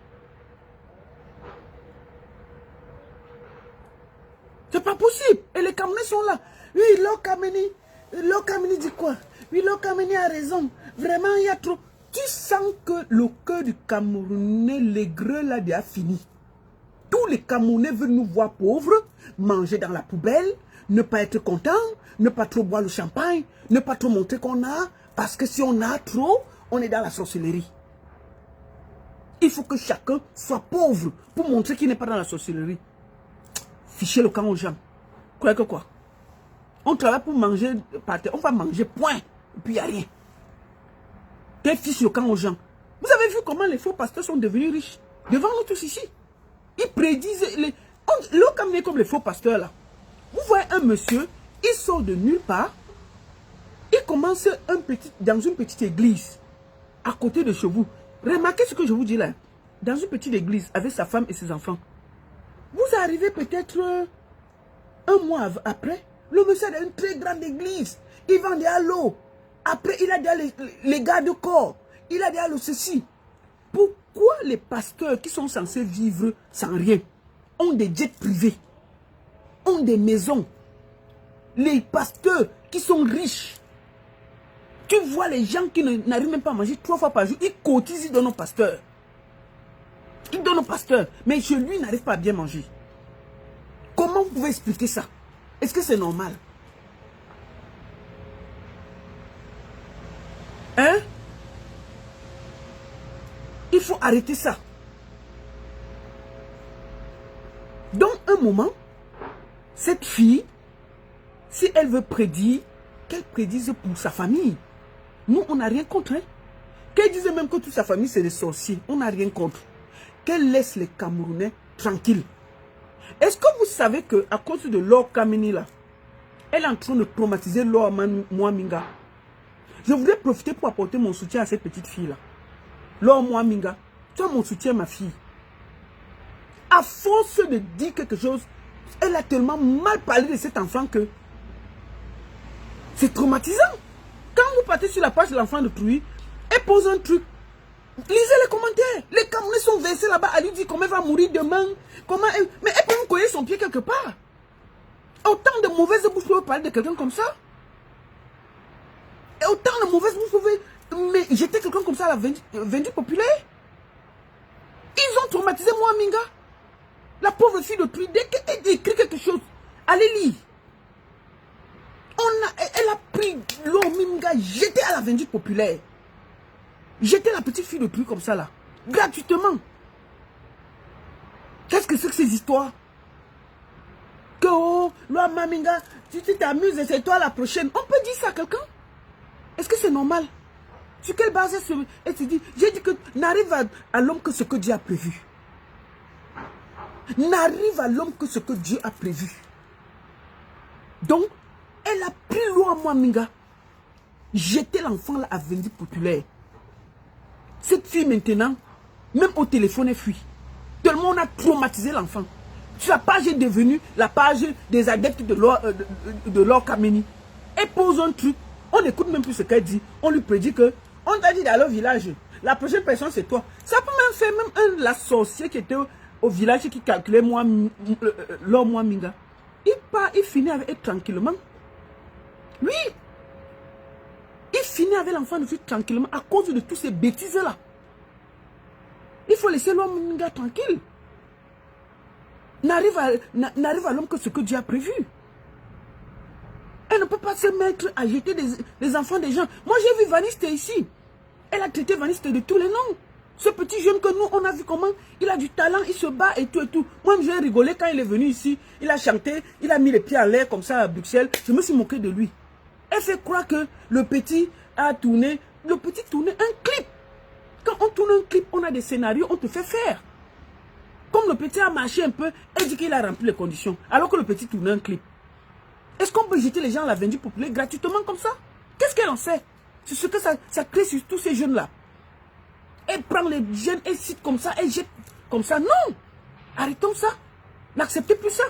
C'est pas possible. Et les Camerounais sont là. Oui, Lokameni dit quoi? Oui, Lokameni a raison. Vraiment, il y a trop. Tu sens que le cœur du Camerounais, l'aigreux là, a fini. Tous les Camerounais veulent nous voir pauvres, manger dans la poubelle, ne pas être content, ne pas trop boire le champagne, ne pas trop montrer qu'on a. Parce que si on a trop, on est dans la sorcellerie. Il faut que chacun soit pauvre pour montrer qu'il n'est pas dans la sorcellerie. Fichez le camp aux gens. Croyez que quoi? On travaille pour manger par terre. On va manger, point. Et puis il n'y a rien. Quel fiche le camp aux gens? Vous avez vu comment les faux pasteurs sont devenus riches? Devant nous tous ici. Ils prédisent. Le comme les faux pasteurs là. Vous voyez un monsieur, il sort de nulle part. Il commence dans une petite église. À côté de chez vous. Remarquez ce que je vous dis là. Dans une petite église avec sa femme et ses enfants. Vous arrivez peut-être un mois après. Le monsieur a une très grande église. Il vend déjà l'eau. Après, il a déjà les garde-corps. Il a déjà le ceci. Pourquoi les pasteurs qui sont censés vivre sans rien ont des jets privés, ont des maisons? Les pasteurs qui sont riches. Tu vois les gens qui n'arrivent même pas à manger 3 fois par jour. Ils cotisent, ils donnent aux pasteurs. Ils donnent aux pasteurs. Mais chez lui, il n'arrive pas à bien manger. Comment vous pouvez expliquer ça? Est-ce que c'est normal? Hein? Il faut arrêter ça. Dans un moment, cette fille, si elle veut prédire, qu'elle prédise pour sa famille. Nous, on n'a rien contre. Hein? Qu'elle dise même que toute sa famille, c'est des sorciers. On n'a rien contre. Qu'elle laisse les Camerounais tranquilles. Est-ce que vous savez qu'à cause de Lokameni là, elle est en train de traumatiser Moaminga? Je voudrais profiter pour apporter mon soutien à cette petite fille-là. Moaminga, tu as mon soutien, ma fille. À force de dire quelque chose, elle a tellement mal parlé de cet enfant que c'est traumatisant. Quand vous partez sur la page de l'enfant de Trouy, elle pose un truc. Lisez les commentaires. Les Camerounais sont versés là-bas. Elle lui dit comment elle va mourir demain. Comment elle... Mais elle peut me coller son pied quelque part. Autant de mauvaises bouches peuvent parler de quelqu'un comme ça. Et autant de mauvaises bouches peuvent... Mais j'étais quelqu'un comme ça à la vendu populaire. Ils ont traumatisé Moaminga. La pauvre fille de Trouy, dès qu'elle écrit quelque chose, allez lire. Elle a pris Moaminga, jeté à la vendue populaire. J'étais la petite fille de Trouy comme ça là. Gratuitement. Qu'est-ce que c'est que ces histoires? Que oh, loi Maminga, tu t'amuses et c'est toi la prochaine. On peut dire ça à quelqu'un? Est-ce que c'est normal? Sur quelle base elle se dit? J'ai dit que n'arrive à l'homme que ce que Dieu a prévu. N'arrive à l'homme que ce que Dieu a prévu. Donc, elle a pris loi Maminga. Jeter l'enfant là à Vendu Populaire. Cette fille maintenant, même au téléphone, elle fuit. Tellement on a traumatisé l'enfant. Sa page est devenue la page des adeptes de l'or Kameni. Elle pose un truc, on n'écoute même plus ce qu'elle dit. On lui prédit que, on t'a dit d'aller au village. La prochaine personne c'est toi. Ça peut même faire même la sorcière qui était au village qui calculait l'or Minga. Il finit avec elle tranquillement. Oui. Il finit avec l'enfant de suite tranquillement à cause de toutes ces bêtises-là. Il faut laisser l'homme Minga tranquille. N'arrive à l'homme que ce que Dieu a prévu. Elle ne peut pas se mettre à jeter des enfants des gens. Moi, j'ai vu Vaniste ici. Elle a traité Vaniste de tous les noms. Ce petit jeune que nous, on a vu comment il a du talent, il se bat et tout et tout. Moi, j'ai rigolé quand il est venu ici. Il a chanté, il a mis les pieds en l'air comme ça à Bruxelles. Je me suis moqué de lui. Elle fait croire que le petit a tourné. Le petit tournait un clip. Quand on tourne un clip, on a des scénarios, on te fait faire. Comme le petit a marché un peu, elle dit qu'il a rempli les conditions. Alors que le petit tournait un clip. Est-ce qu'on peut jeter les gens à la Vendu Populaire gratuitement comme ça? Qu'est-ce qu'elle en sait? C'est ce que ça crée sur tous ces jeunes-là. Elle prend les jeunes, elle cite comme ça, elle jette comme ça. Non! Arrêtons ça. N'acceptez plus ça.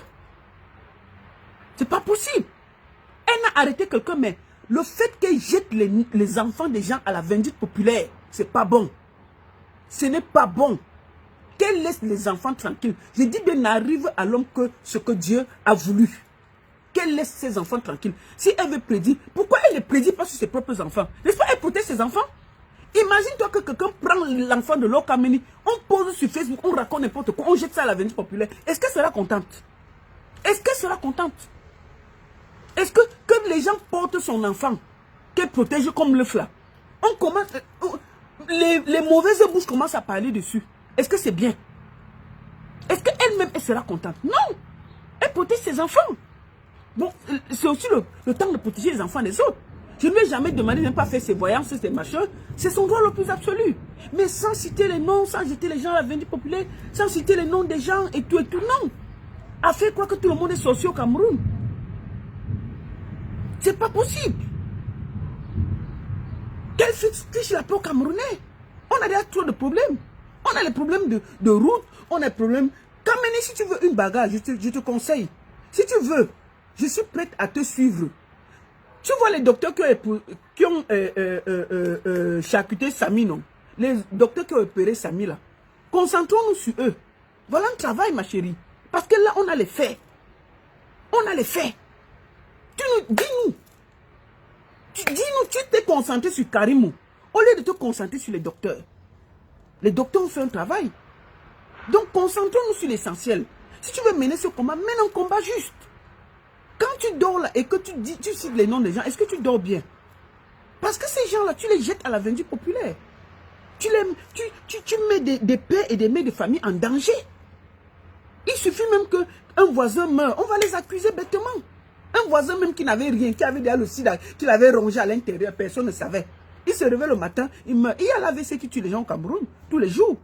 C'est pas possible. Elle n'a arrêté quelqu'un, mais le fait qu'elle jette les enfants des gens à la Vendu Populaire, c'est pas bon. Ce n'est pas bon. Qu'elle laisse les enfants tranquilles. Je dis bien, n'arrive à l'homme que ce que Dieu a voulu. Qu'elle laisse ses enfants tranquilles. Si elle veut prédire, pourquoi elle ne prédit pas sur ses propres enfants? N'est-ce pas, elle protège ses enfants? Imagine-toi que quelqu'un prend l'enfant de l'Or Kameni, on pose sur Facebook, on raconte n'importe quoi, on jette ça à la Vendu Populaire. Est-ce qu'elle sera contente? Est-ce qu'elle sera contente? Est-ce que les gens portent son enfant, qu'elle protège comme l'œuf là? On commence, les mauvaises bouches commencent à parler dessus. Est-ce que c'est bien? Est-ce qu'elle-même, elle sera contente? Non! Elle protège ses enfants. Bon, c'est aussi le temps de protéger les enfants des autres. Je ne lui ai jamais demandé de ne pas faire ses voyances, ses machins. C'est son droit le plus absolu. Mais sans citer les noms, sans jeter les gens à la Vendu Populaire, sans citer les noms des gens et tout, non. A fait croire que tout le monde est sorcier au Cameroun. C'est pas possible. Quelle fiche la paix au Camerounais? On a déjà trop de problèmes. On a les problèmes de route, on a les problèmes. Kameni, si tu veux une bagarre, je te conseille. Si tu veux, je suis prête à te suivre. Tu vois les docteurs qui ont charcuté Samy, non? Les docteurs qui ont opéré Samy, là. Concentrons-nous sur eux. Voilà un travail, ma chérie. Parce que là, on a les faits. On a les faits. Dis-nous. Dis-nous, tu t'es concentré sur Karimou. Au lieu de te concentrer sur les docteurs. Les docteurs ont fait un travail. Donc, concentrons-nous sur l'essentiel. Si tu veux mener ce combat, mène un combat juste. Quand tu dors là et que tu cites les noms des gens, est-ce que tu dors bien? Parce que ces gens-là, tu les jettes à la Vendu Populaire. Tu mets des pères et des mères de famille en danger. Il suffit même qu'un voisin meure. On va les accuser bêtement. Un voisin même qui n'avait rien, qui avait déjà le sida, qui l'avait rongé à l'intérieur, personne ne savait. Il se réveille le matin, il meurt. Il y a l'AVC qui tue les gens au Cameroun, tous les jours.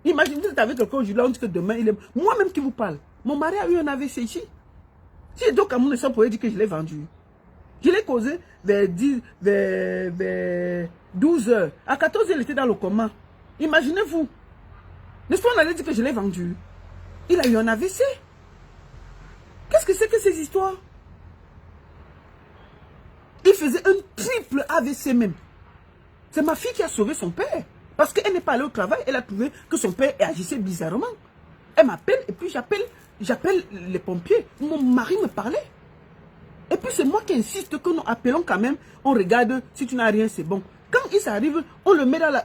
Imaginez, vous êtes avec quelqu'un aujourd'hui, on dit que demain, il est... Moi-même qui vous parle, mon mari a eu un AVC ici. Si j'étais au Cameroun, ça pourrait dire que je l'ai vendu. Je l'ai causé vers 12 heures. À 14 heures, il était dans le coma. Imaginez-vous. N'est-ce pas, on allait dire que je l'ai vendu. Il a eu un AVC. Qu'est-ce que c'est que ces histoires? Il faisait un triple AVC même. C'est ma fille qui a sauvé son père. Parce qu'elle n'est pas allée au travail, elle a trouvé que son père agissait bizarrement. Elle m'appelle et puis j'appelle les pompiers. Mon mari me parlait. Et puis c'est moi qui insiste que nous appelons quand même. On regarde, si tu n'as rien, c'est bon. Quand il s'arrive, on le met dans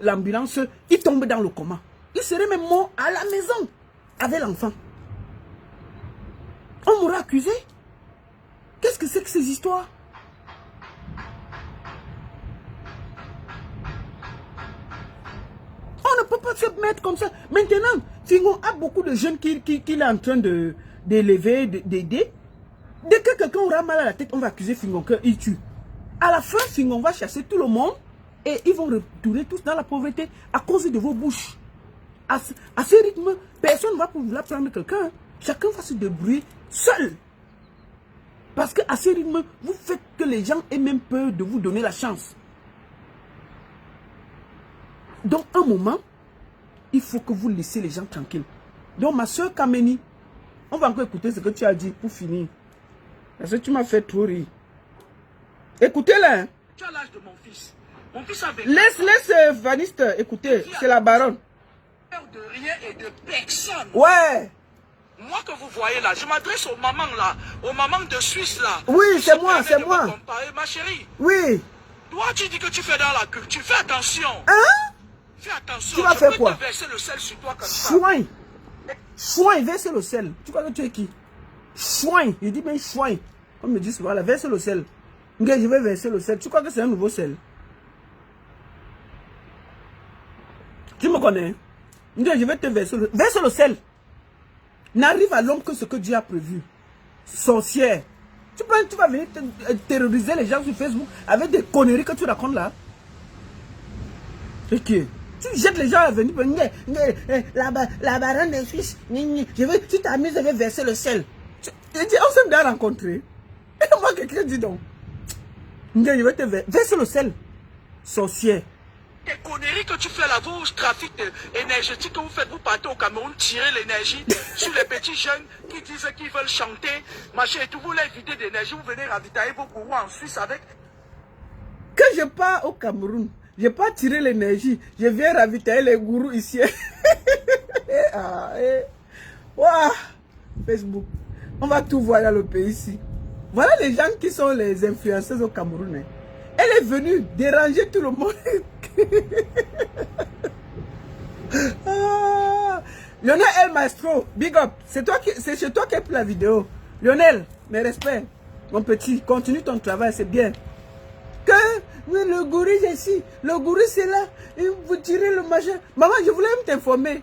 l'ambulance, il tombe dans le coma. Il serait même mort à la maison avec l'enfant. On m'aurait accusé. Qu'est-ce que c'est que ces histoires? On ne peut pas se mettre comme ça. Maintenant, Fingon a beaucoup de jeunes qu'il est en train de d'élever, d'aider. Dès que quelqu'un aura mal à la tête, on va accuser Fingon qu'il tue. À la fin, Fingon va chasser tout le monde et ils vont retourner tous dans la pauvreté à cause de vos bouches. À ce rythme, personne ne va pouvoir prendre quelqu'un. Chacun va se débrouiller seul. Parce qu'à ce rythme, vous faites que les gens aient même peur de vous donner la chance. Donc, un moment, il faut que vous laissez les gens tranquilles. Donc, ma soeur Kameni, on va encore écouter ce que tu as dit pour finir. Parce que tu m'as fait trop rire. Écoutez-la. Hein. Tu as l'âge de mon fils. Mon fils a vécu. Laisse Vaniste écouter. C'est la baronne. De rien et de personne. Ouais. Moi que vous voyez là, je m'adresse aux mamans là, aux mamans de Suisse là. Oui, c'est moi, c'est moi. Ma chérie. Oui. Toi, tu dis que tu fais dans la culture. Fais attention. Hein? Fais attention. Tu vas faire quoi? Je peux te verser le sel sur toi comme ça. Chouin. Chouin, verse le sel. Tu crois que tu es qui? Chouin. Je dis bien chouin. On me dit souvent, là, verse le sel. Je vais verser le sel. Tu crois que c'est un nouveau sel? Tu me connais? Je vais te verser le sel. N'arrive à l'homme que ce que Dieu a prévu. Sorcière. Tu vas venir terroriser les gens sur Facebook avec des conneries que tu racontes là. Ok. Tu jettes les gens à venir. La baronne des Suisses. Tu t'amuses, je vais verser le sel. On s'est bien rencontrés. Et moi, quelqu'un dit donc. Je vais te verser le sel. Sorcière. Les conneries que tu fais là, vos trafics énergétiques que vous faites, vous partez au Cameroun, tirer l'énergie sur les petits jeunes qui disent qu'ils veulent chanter, machin et tout, vous les videz d'énergie, vous venez ravitailler vos gourous en Suisse avec. Que je pars au Cameroun, je n'ai pas tiré l'énergie, je viens ravitailler les gourous ici. Wow. Facebook, on va tout voir dans le pays ici. Voilà les gens qui sont les influenceuses au Cameroun. Elle est venue déranger tout le monde. Lionel El Maestro, big up. C'est chez toi qui as pris la vidéo. Lionel, mes respects. Mon petit, continue ton travail, c'est bien. Que le gourou est ici, le gourou c'est là, et vous tirez le machin. Maman, je voulais même t'informer.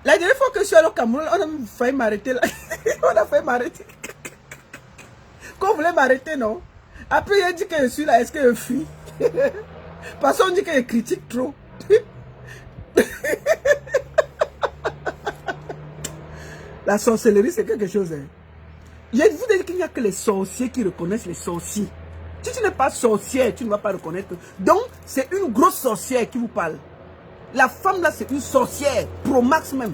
La dernière fois que je suis allé au Cameroun, on a failli m'arrêter là. On a failli m'arrêter. Quand on voulait m'arrêter, non? Après, il a dit que je suis là, est-ce que je fuis? Parce qu'on dit que je critique trop. La sorcellerie, c'est quelque chose. Hein. Je vous dis qu'il n'y a que les sorciers qui reconnaissent les sorciers. Si tu n'es pas sorcière, tu ne vas pas reconnaître. Donc, c'est une grosse sorcière qui vous parle. La femme là, c'est une sorcière, pro max même.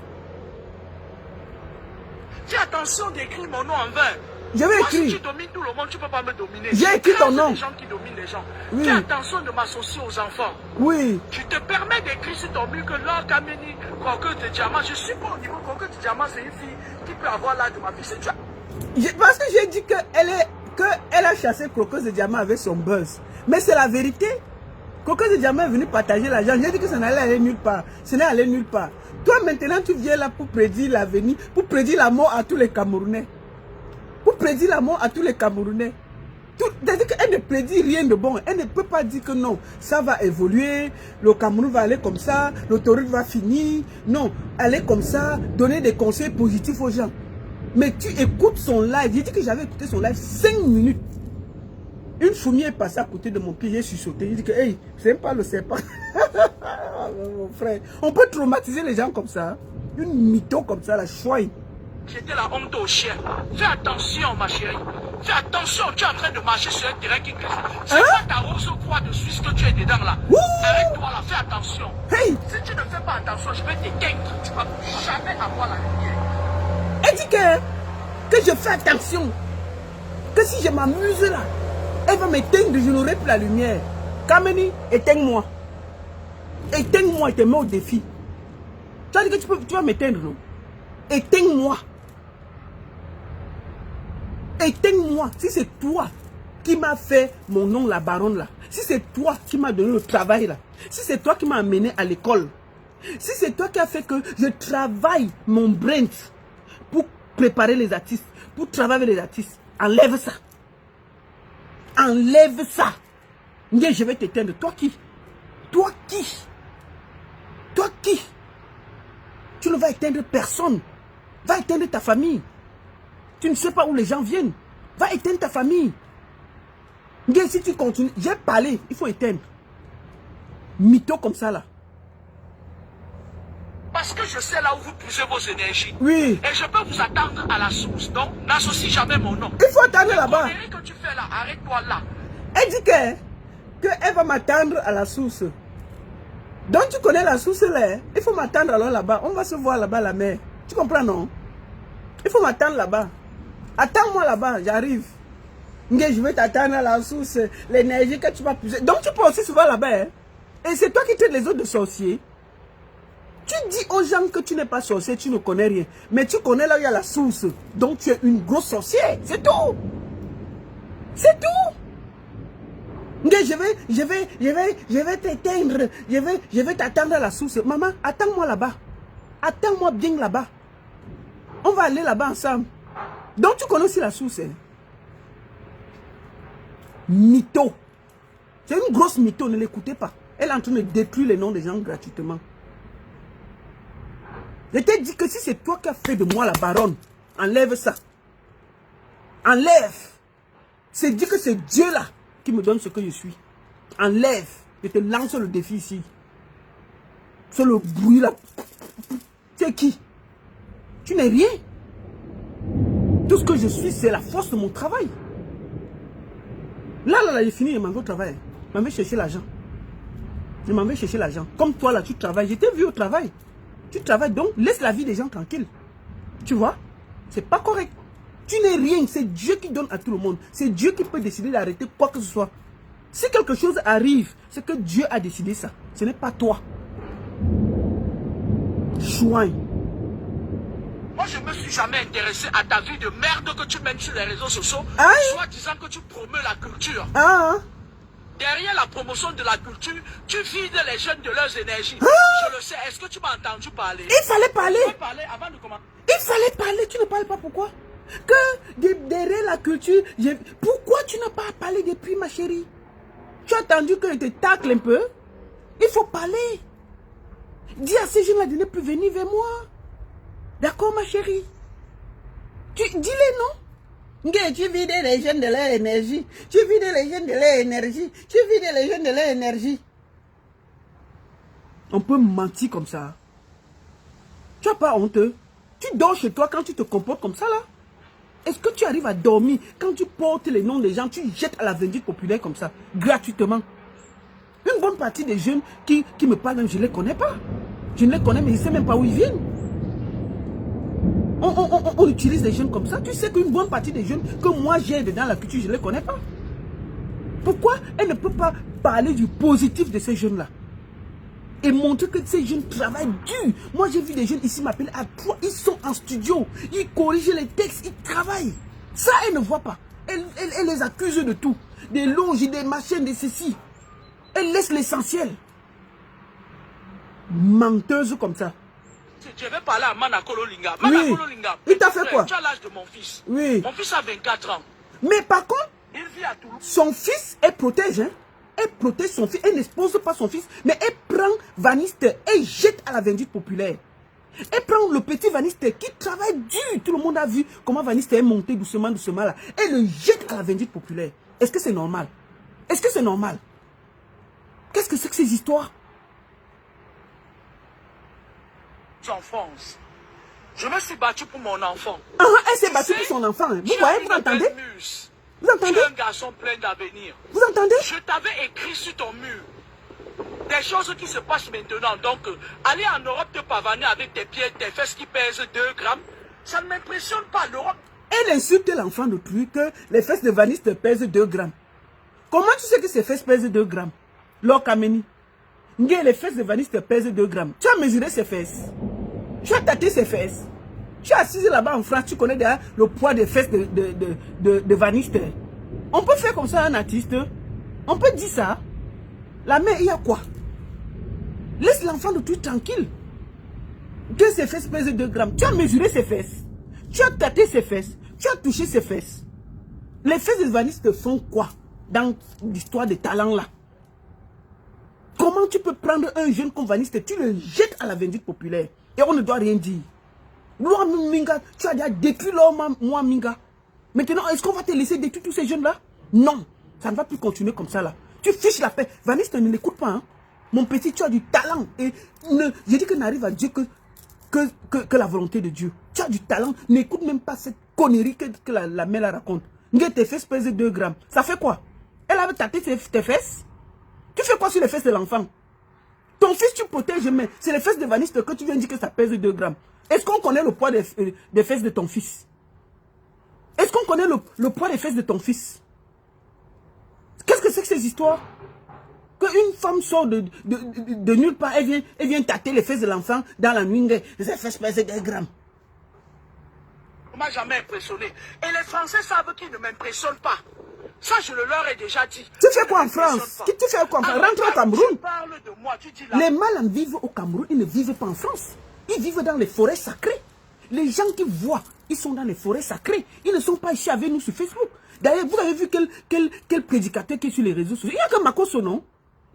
Fais attention d'écrire mon nom en vain. Je vais écrire. Si tu domines tout le monde, tu ne peux pas me dominer. J'ai écrit ton nom. Les gens qui dominent les gens. Oui. Fais attention de m'associer aux enfants. Oui. Tu te permets d'écrire sur ton mur que Laure Kameni, Coqueuse de Diamant, je suis pas au niveau Coqueuse de Diamant, c'est une fille qui peut avoir l'âge de ma fille. Parce que j'ai dit qu'elle a chassé Coqueuse de Diamant avec son buzz. Mais c'est la vérité. Coqueuse de Diamant est venu partager l'argent. J'ai dit que ça n'allait aller nulle part. Ce n'est allé nulle part. Toi maintenant, tu viens là pour prédire l'avenir, pour prédire la mort à tous les Camerounais. Pour prédire la mort à tous les Camerounais. C'est-à-dire qu'elle ne prédit rien de bon. Elle ne peut pas dire que non, ça va évoluer, le Cameroun va aller comme ça, l'autoroute va finir. Non, aller comme ça, donner des conseils positifs aux gens. Mais tu écoutes son live. J'ai dit que j'avais écouté son live 5 minutes. Une fourmi est passée à côté de mon pied, j'ai chuchoté. J'ai dit que, hey, c'est pas le serpent. Mon frère, on peut traumatiser les gens comme ça. Une mytho comme ça, la chouine. J'étais la honte au chien. Fais attention, ma chérie. Fais attention, tu es en train de marcher sur un terrain qui glisse. C'est pas ta rose croix de Suisse que tu es dedans là. Arrête-toi là, fais attention. Hey. Si tu ne fais pas attention, je vais t'éteindre. Tu ne vas jamais avoir la lumière. Elle dit que je fais attention. Que si je m'amuse là, elle va m'éteindre, je n'aurai plus la lumière. Kameni, éteins-moi. Éteins-moi et te mets au défi. Tu as dit que tu vas m'éteindre, non? Éteins-moi. Éteins-moi. Si c'est toi qui m'as fait mon nom, la baronne là. Si c'est toi qui m'as donné le travail là. Si c'est toi qui m'as amené à l'école. Si c'est toi qui as fait que je travaille mon brain pour préparer les artistes, pour travailler avec les artistes. Enlève ça. Enlève ça. Je vais t'éteindre. Toi qui? Toi qui? Toi qui? Tu ne vas éteindre personne. Va éteindre ta famille. Tu ne sais pas où les gens viennent. Va éteindre ta famille. Mais si tu continues, j'ai parlé, il faut éteindre. Mytho comme ça là. Parce que je sais là où vous puisez vos énergies. Oui. Et je peux vous attendre à la source. Donc, n'associe jamais mon nom. Il faut attendre là-bas. Les conneries que tu fais là, arrête-toi là. Elle dit qu'elle va m'attendre à la source. Donc tu connais la source là. Il faut m'attendre alors là-bas. On va se voir là-bas la mer. Tu comprends non? Il faut m'attendre là-bas. Attends-moi là-bas, j'arrive. Je vais t'attendre à la source. L'énergie que tu vas puiser. Donc tu peux aussi souvent là-bas. Hein? Et c'est toi qui traites les autres de sorciers. Tu dis aux gens que tu n'es pas sorcier, tu ne connais rien. Mais tu connais là où il y a la source. Donc tu es une grosse sorcière. C'est tout. C'est tout. Je vais t'éteindre. Je vais t'attendre à la source. Maman, attends-moi là-bas. Attends-moi bien là-bas. On va aller là-bas ensemble. Donc tu connais aussi la source. Hein? Mytho. C'est une grosse mytho, ne l'écoutez pas. Elle est en train de détruire les noms des gens gratuitement. Je t'ai dit que si c'est toi qui as fait de moi la baronne, enlève ça. Enlève. C'est dit que c'est Dieu là qui me donne ce que je suis. Enlève. Je te lance le défi ici. C'est le bruit là. Tu es qui? Tu n'es rien. Tout ce que je suis, c'est la force de mon travail. Là, j'ai fini, je m'en vais au travail. Je m'en vais chercher l'argent. Je m'en vais chercher l'argent. Comme toi là, tu travailles. Je t'ai vu au travail. Tu travailles donc, laisse la vie des gens tranquille. Tu vois? C'est pas correct. Tu n'es rien. C'est Dieu qui donne à tout le monde. C'est Dieu qui peut décider d'arrêter quoi que ce soit. Si quelque chose arrive, c'est que Dieu a décidé ça. Ce n'est pas toi. Chouin. Moi, je ne me suis jamais intéressé à ta vie de merde que tu mènes sur les réseaux sociaux, soit disant que tu promeux la culture. Derrière la promotion de la culture, tu vides les jeunes de leurs énergies. Je le sais. Est-ce que tu m'as entendu parler? Il fallait parler. Tu peux parler avant de commencer. Il fallait parler. Tu ne parles pas pourquoi? Que derrière la culture, pourquoi tu n'as pas parlé depuis, ma chérie? Tu as attendu que je te tacle un peu? Il faut parler. Dis à ces jeunes-là de ne plus venir vers moi. D'accord, ma chérie? Dis-les, non? Tu vides les jeunes de leur énergie. Tu vides les jeunes de leur énergie. Tu vides les jeunes de leur énergie. On peut mentir comme ça. Tu n'as pas honte? Tu dors chez toi quand tu te comportes comme ça, là? Est-ce que tu arrives à dormir quand tu portes les noms des gens, tu jettes à la vindicte populaire comme ça, gratuitement? Une bonne partie des jeunes qui me parlent, je ne les connais pas. Je ne les connais, mais je ne sais même pas où ils viennent. On utilise les jeunes comme ça. Tu sais qu'une bonne partie des jeunes que moi j'aide dans la culture, je ne les connais pas. Pourquoi elle ne peut pas parler du positif de ces jeunes-là? Et montrer que ces jeunes travaillent dur. Moi j'ai vu des jeunes ici m'appeler à 3. Ils sont en studio. Ils corrigent les textes. Ils travaillent. Ça, elle ne voit pas. Elle les accuse de tout. Des loges, des machines, des ceci. Elle laisse l'essentiel. Menteuse comme ça. Je vais parler à Manakolo Linga. Oui. Manakolo Linga. Il t'a fait quoi? Tu as l'âge de mon fils. Oui. Mon fils a 24 ans. Mais par contre, il vit à Toulouse. Son fils, elle protège. Hein? Elle protège son fils. Elle n'expose pas son fils. Mais elle prend Vaniste et jette à la vindicte populaire. Elle prend le petit Vaniste qui travaille dur. Tout le monde a vu comment Vaniste est monté doucement là. Elle le jette à la vindicte populaire. Est-ce que c'est normal? Est-ce que c'est normal? Qu'est-ce que c'est que ces histoires? Enfance. Je me suis battu pour mon enfant. Elle s'est battue pour son enfant. Hein. Vous voyez, vous entendez? Vous entendez? Tu es un garçon plein d'avenir. Vous entendez? Je t'avais écrit sur ton mur des choses qui se passent maintenant. Donc, aller en Europe te pavaner avec tes pieds, tes fesses qui pèsent 2 grammes, ça ne m'impressionne pas. L'Europe. Elle insulte l'enfant de truc que les fesses de Vaniste pèsent 2 grammes. Comment tu sais que ces fesses pèsent 2 grammes? L'Okameni. Les fesses de Vaniste pèsent 2 grammes. Tu as mesuré ses fesses. Tu as tâté ses fesses. Tu es assise là-bas en France, tu connais déjà le poids des fesses de Vaniste. On peut faire comme ça un artiste. On peut dire ça. La mère, il y a quoi? Laisse l'enfant de tout tranquille. Que ses fesses pèsent 2 grammes. Tu as mesuré ses fesses. Tu as tâté ses fesses. Tu as touché ses fesses. Les fesses de Vaniste font quoi dans l'histoire des talents là? Comment tu peux prendre un jeune comme Vaniste et tu le jettes à la vindicte populaire? Et on ne doit rien dire. Loi Minga, tu as déjà détruit l'homme, moi Minga. Maintenant, est-ce qu'on va te laisser détruire tous ces jeunes-là? Non, ça ne va plus continuer comme ça là. Tu fiches la paix. Vaniste, ne l'écoute pas. Hein. Mon petit, tu as du talent. Et je dis que n'arrive à Dieu que la volonté de Dieu. Tu as du talent. N'écoute même pas cette connerie que la mère la raconte. Tes fesses pèsent 2 grammes. Ça fait quoi? Elle avait tâté tes fesses. Tu fais quoi sur les fesses de l'enfant? Ton fils, tu protèges, mais c'est les fesses de Vaniste que tu viens de dire que ça pèse 2 grammes. Est-ce qu'on connaît le poids des fesses de ton fils? Est-ce qu'on connaît le poids des fesses de ton fils? Qu'est-ce que c'est que ces histoires? Qu'une femme sort de nulle part, elle vient tâter les fesses de l'enfant dans la nuit, les fesses pèsent 2 grammes. On m'a jamais impressionné. Et les Français savent qu'ils ne m'impressionnent pas. Ça, je le leur ai déjà dit. Tu fais quoi en France? Tu fais quoi en France? Rentre au Cameroun. Tu parles de moi, tu dis là. Les Malins vivent au Cameroun, ils ne vivent pas en France. Ils vivent dans les forêts sacrées. Les gens qui voient, ils sont dans les forêts sacrées. Ils ne sont pas ici avec nous sur Facebook. D'ailleurs, vous avez vu quel prédicateur qui est sur les réseaux sociaux? Il n'y a que Makosso, non?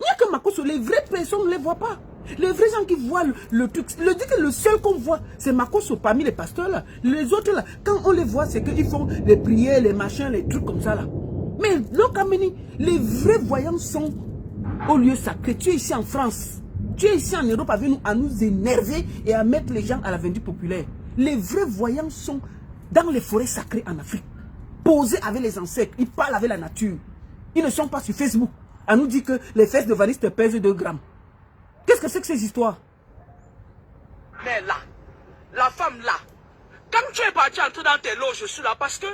Il n'y a que Makosso. Les vraies personnes ne les voient pas. Les vrais gens qui voient le truc, le seul qu'on voit, c'est Makosso parmi les pasteurs là. Les autres là, quand on les voit, c'est qu'ils font les prières, les machins, les trucs comme ça là. Mais le Kameni, les vrais voyants sont au lieu sacré. Tu es ici en France. Tu es ici en Europe avec nous à nous énerver et à mettre les gens à la vindicte populaire. Les vrais voyants sont dans les forêts sacrées en Afrique. Posés avec les insectes. Ils parlent avec la nature. Ils ne sont pas sur Facebook. À nous dire que les fesses de Vaniste pèsent 2 grammes. Qu'est-ce que c'est que ces histoires? Mais là, la femme là, quand tu es parti entrer dans tes loges, je suis là parce que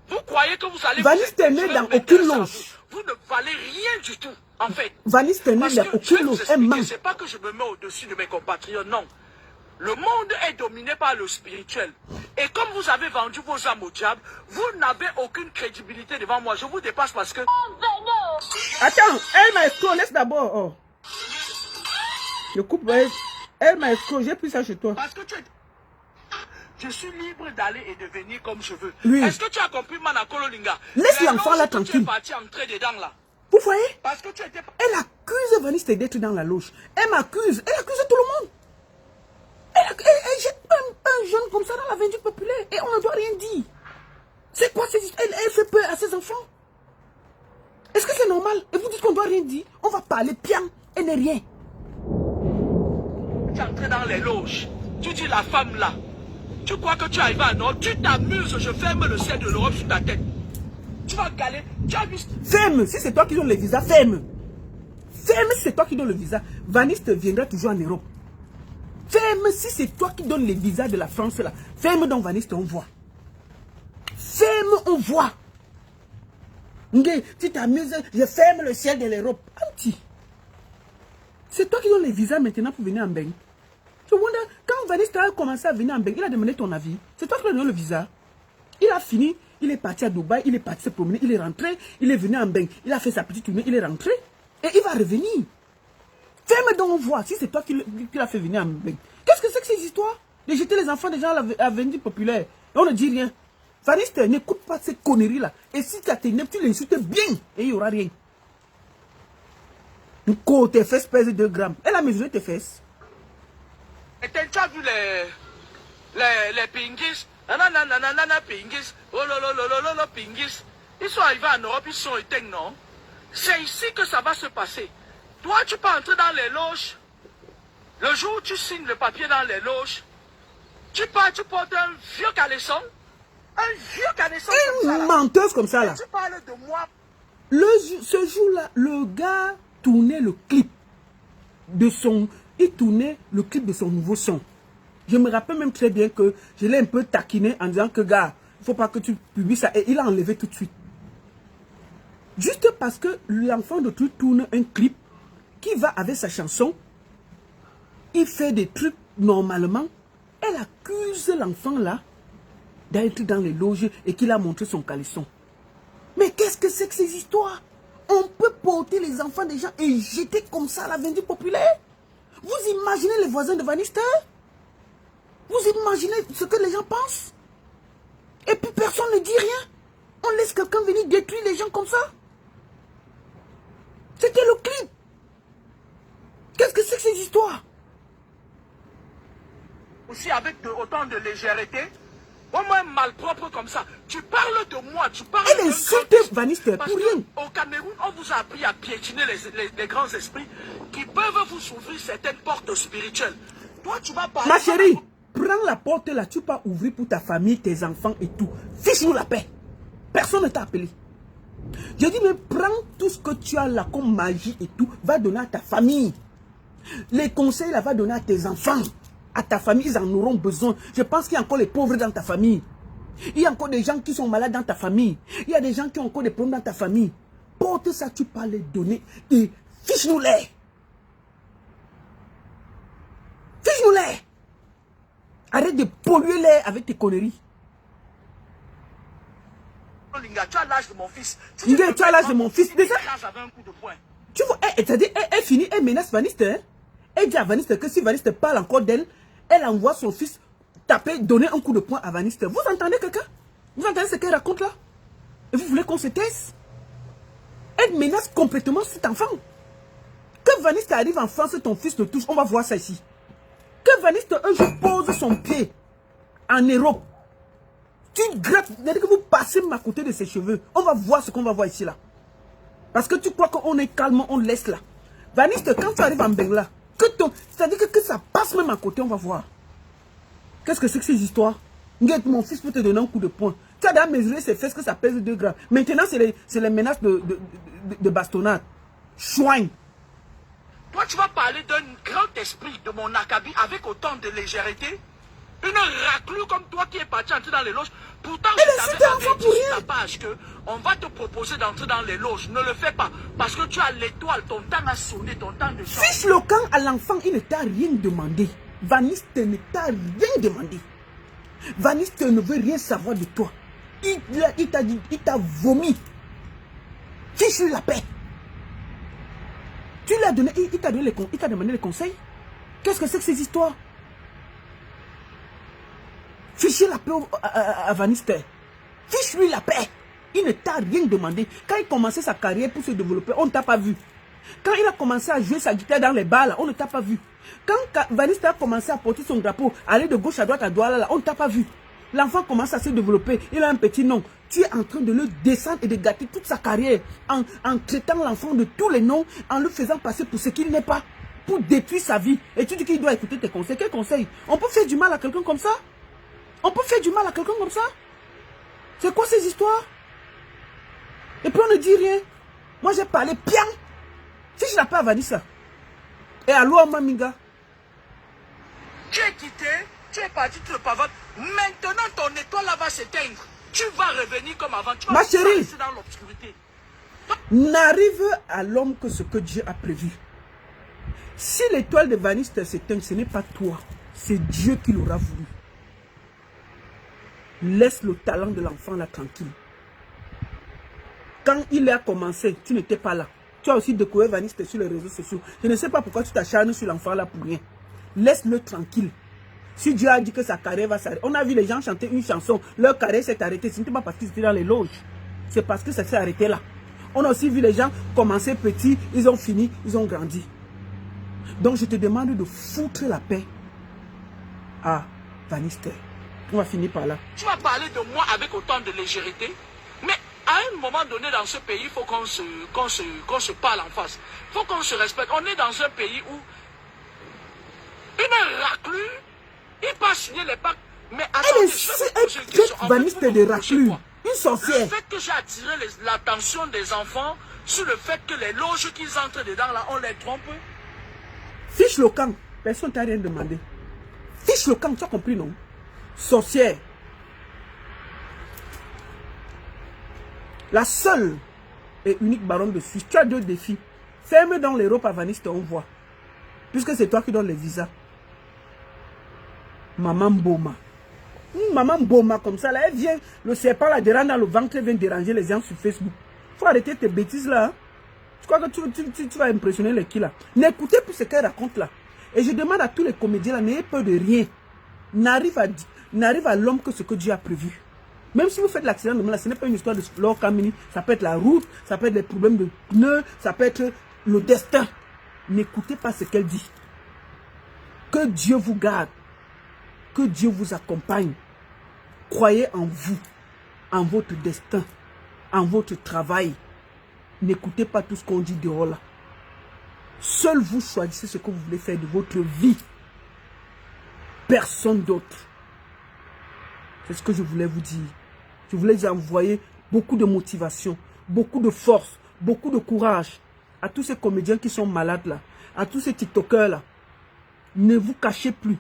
vous croyez que vous allez... Vaniste n'est dans aucune loge. Vous ne valez rien du tout, en fait. Vaniste n'est dans aucune loge. C'est pas que je me mets au-dessus de mes compatriotes, non. Le monde est dominé par le spirituel. Et comme vous avez vendu vos âmes au diable, vous n'avez aucune crédibilité devant moi. Je vous dépasse parce que... Attends, elle m'a escroc, laisse d'abord. Oh. Je coupe, elle m'a escroc, j'ai pris ça chez toi. Parce que je suis libre d'aller et de venir comme je veux. Oui. Est-ce que tu as compris, Manakolo Linga? Laisse l'enfant là tranquille. Tu es parti entrer dedans là. Vous voyez? Parce que tu étais... Elle accuse Vaniste d'être dans la loge. Elle m'accuse. Elle accuse tout le monde. Elle jette un jeune comme ça dans la vindicte populaire. Et on ne doit rien dire. C'est quoi cette histoire? Elle fait peur à ses enfants. Est-ce que c'est normal? Et vous dites qu'on ne doit rien dire? On va parler bien. Elle n'est rien. Tu es entré dans les loges. Tu dis la femme là. Tu crois que tu arrives à Nord? Tu t'amuses. Je ferme le ciel de l'Europe sur ta tête. Tu vas galer. Tu as vu... Ferme. Si c'est toi qui donne le visa, ferme. Ferme si c'est toi qui donne le visa. Vaniste viendra toujours en Europe. Ferme si c'est toi qui donne les visas de la France là. Ferme donc Vaniste, on voit. Ferme, on voit. Tu t'amuses, je ferme le ciel de l'Europe. C'est toi qui donne les visas maintenant pour venir en Beng. Je me demande, quand Vaniste a commencé à venir en Beng, il a demandé ton avis. C'est toi qui lui as donné le visa. Il a fini, il est parti à Dubaï, il est parti se promener, il est rentré, il est venu en Beng. Il a fait sa petite tournée, il est rentré. Et il va revenir. Ferme donc on voit, si c'est toi qui l'a fait venir en Beng. Qu'est-ce que c'est que ces histoires? De jeter les enfants des gens à la vindicte populaire. Et on ne dit rien. Vaniste, n'écoute pas ces conneries-là. Et si tu as tes nerfs, tu l'insultes bien. Et il n'y aura rien. Tes fesses pèsent 2 grammes. Elle a mesuré tes fesses. Et tu as vu les pingis? Nanana pingis. Oh lolo pingis. Ils sont arrivés en Europe, ils sont éteints, non? C'est ici que ça va se passer. Toi, tu peux entrer dans les loges. Le jour où tu signes le papier dans les loges, tu pars, tu portes un vieux caleçon. Un vieux caleçon comme ça. Une menteuse comme ça là. Et tu parles de moi. Ce jour-là, le gars tournait le clip de son... Il tournait le clip de son nouveau son. Je me rappelle même très bien que je l'ai un peu taquiné en disant que gars, il ne faut pas que tu publies ça. Et il a enlevé tout de suite. Juste parce que l'enfant de truc tourne un clip qui va avec sa chanson. Il fait des trucs normalement. Elle accuse l'enfant là d'être dans les loges et qu'il a montré son caleçon. Mais qu'est-ce que c'est que ces histoires? On peut porter les enfants des gens et jeter comme ça à la vindicte populaire? Vous imaginez les voisins de Vaniste? Vous imaginez ce que les gens pensent? Et puis personne ne dit rien. On laisse quelqu'un venir détruire les gens comme ça? C'était le clip. Qu'est-ce que c'est que ces histoires? aussi avec autant de légèreté. Au moins malpropre comme ça. Tu parles de moi, tu parles Elle insulte Vanister pour rien. Au Cameroun, on vous a appris à piétiner les grands esprits qui peuvent vous ouvrir certaines portes spirituelles. Toi, tu vas parler... Ma chérie, prends la porte là, tu vas ouvrir pour ta famille, tes enfants et tout. Fiche-nous la paix. Personne ne t'a appelé. Je dis, mais prends tout ce que tu as là comme magie et tout, va donner à ta famille. Les conseils là, va donner à tes enfants. À ta famille, ils en auront besoin. Je pense qu'il y a encore les pauvres dans ta famille. Il y a encore des gens qui sont malades dans ta famille. Il y a des gens qui ont encore des problèmes dans ta famille. Porte ça, tu peux les donner et fiche-nous-les. Fiche-nous-les. Arrête de polluer l'air avec tes conneries. Linga, tu as l'âge de mon fils. Linga, tu as l'âge de mon fils. Déjà, un coup de poing. tu vois, elle finit, elle menace Vanister. Hein? Elle dit à Vanister que si Vanister parle encore d'elle, elle envoie son fils taper, donner un coup de poing à Vanister. Vous entendez quelqu'un? Vous entendez ce qu'elle raconte là? Et vous voulez qu'on se taise? Elle menace complètement cet enfant. Que Vanister arrive en France, ton fils te touche, on va voir ça ici. Que Vanister un jour pose son pied en Europe. Tu grattes, c'est-à-dire que vous passez à côté de ses cheveux. On va voir ce qu'on va voir ici là. Parce que tu crois qu'on est calme, on laisse là. Vanister, quand tu arrives en Bengla, c'est-à-dire que ça passe même à côté, on va voir. Qu'est-ce que c'est que ces histoires? Mon fils peut te donner un coup de poing. Tu as déjà mesuré ses fesses que ça pèse 2 grammes. Maintenant, c'est les menaces de bastonnade. Chouin. Toi, tu vas parler d'un grand esprit de mon acabit avec autant de légèreté. Une raclure comme toi qui est parti entrer dans les loges. Pourtant, je t'avais averti sur ta page qu'on va te proposer d'entrer dans les loges. Ne le fais pas. Parce que tu as l'étoile, ton temps a sonné, ton temps de chance. Fiche le camp à l'enfant, il ne t'a rien demandé. Vanister ne t'a rien demandé. Vanister ne veut rien savoir de toi. Il t'a dit, il t'a vomi. Fiche-lui la paix. Tu l'as donné, il t'a demandé les conseils. Qu'est-ce que c'est que ces histoires? Fichez la paix à Vanister. Fiche-lui la paix. Il ne t'a rien demandé. Quand il commençait sa carrière pour se développer, on ne t'a pas vu. Quand il a commencé à jouer sa guitare dans les bars, là, on ne t'a pas vu. Quand Vanister a commencé à porter son drapeau, aller de gauche à droite à Douala, là, on ne t'a pas vu. L'enfant commence à se développer. Il a un petit nom. Tu es en train de le descendre et de gâter toute sa carrière en traitant l'enfant de tous les noms, en le faisant passer pour ce qu'il n'est pas, pour détruire sa vie. Et tu dis qu'il doit écouter tes conseils. Quels conseils? On peut faire du mal à quelqu'un comme ça? On peut faire du mal à quelqu'un comme ça? C'est quoi ces histoires? Et puis on ne dit rien. Moi j'ai parlé bien. Si je n'ai pas à ça. Et allô Maminga. Tu es quitté, tu es parti, tu le pavotes. Maintenant ton étoile là va s'éteindre. Tu vas revenir comme avant. Tu vas ma chérie, dans l'obscurité. N'arrive à l'homme que ce que Dieu a prévu. Si l'étoile de Vanister s'éteint, ce n'est pas toi. C'est Dieu qui l'aura voulu. Laisse le talent de l'enfant là tranquille. Quand il a commencé, tu n'étais pas là. Tu as aussi découvert Vanister sur les réseaux sociaux. Je ne sais pas pourquoi tu t'acharnes sur l'enfant là pour rien. Laisse-le tranquille. Si Dieu a dit que sa carrière va s'arrêter. On a vu les gens chanter une chanson. Leur carrière s'est arrêtée. Ce n'était pas parce qu'ils étaient dans les loges. C'est parce que ça s'est arrêté là. On a aussi vu les gens commencer petits. Ils ont fini. Ils ont grandi. Donc je te demande de foutre la paix à Vanister. On va finir par là. Tu vas parler de moi avec autant de légèreté. Mais à un moment donné dans ce pays, il faut qu'on se parle en face. Il faut qu'on se respecte. On est dans un pays où une raclure, il passe signer les pactes. Mais attendez, elle est Vanister de raclure. Une sorcière. Le fait que j'ai attiré l'attention des enfants sur le fait que les loges qu'ils entrent dedans là, on les trompe. Fiche le camp. Personne ne t'a rien demandé. Fiche le camp, tu as compris non? Sorcière. La seule et unique baronne de Suisse. Tu as 2 défis. Ferme dans l'Europe à Vanister, on voit. Puisque c'est toi qui donnes les visas. Maman Boma. Maman Boma comme ça, là, elle vient, le serpent là, dans le ventre, elle vient déranger les gens sur Facebook. Il faut arrêter tes bêtises là. Hein. Je crois que tu vas impressionner les qui là. N'écoutez plus ce qu'elle raconte là. Et je demande à tous les comédiens là, n'ayez peur de rien. N'arrive à l'homme que ce que Dieu a prévu. Même si vous faites l'accident demain, ce n'est pas une histoire de Lord Kamini. Ça peut être la route, ça peut être des problèmes de pneus, ça peut être le destin. N'écoutez pas ce qu'elle dit. Que Dieu vous garde. Que Dieu vous accompagne. Croyez en vous, en votre destin, en votre travail. N'écoutez pas tout ce qu'on dit dehors là. Seul vous choisissez ce que vous voulez faire de votre vie. Personne d'autre. C'est ce que je voulais vous dire. Je voulais vous envoyer beaucoup de motivation, beaucoup de force, beaucoup de courage à tous ces comédiens qui sont malades là, à tous ces TikTokers là. Ne vous cachez plus.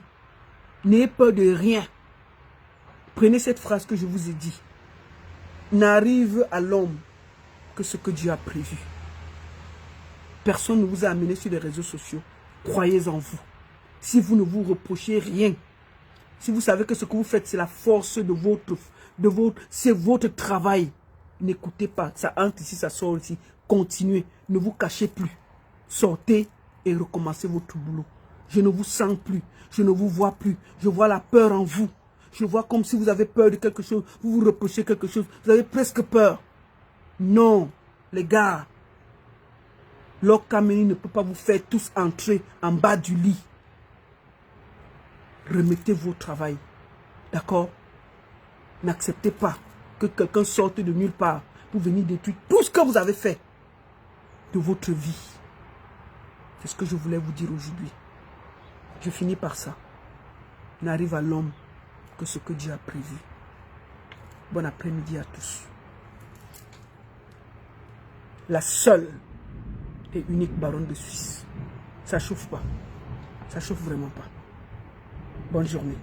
N'ayez peur de rien. Prenez cette phrase que je vous ai dit. N'arrive à l'homme que ce que Dieu a prévu. Personne ne vous a amené sur les réseaux sociaux. Croyez en vous. Si vous ne vous reprochez rien, si vous savez que ce que vous faites, c'est la force c'est votre travail, n'écoutez pas. Ça entre ici, ça sort ici. Continuez. Ne vous cachez plus. Sortez et recommencez votre boulot. Je ne vous sens plus. Je ne vous vois plus. Je vois la peur en vous. Je vois comme si vous avez peur de quelque chose. Vous vous reprochez quelque chose. Vous avez presque peur. Non, les gars. Lord Kameni ne peut pas vous faire tous entrer en bas du lit. Remettez vos travail. D'accord? N'acceptez pas que quelqu'un sorte de nulle part pour venir détruire tout ce que vous avez fait de votre vie. C'est ce que je voulais vous dire aujourd'hui. Je finis par ça. N'arrive à l'homme que ce que Dieu a prévu. Bon après-midi à tous. La seule et unique baronne de Suisse. Ça chauffe pas. Ça chauffe vraiment pas. Bonne journée.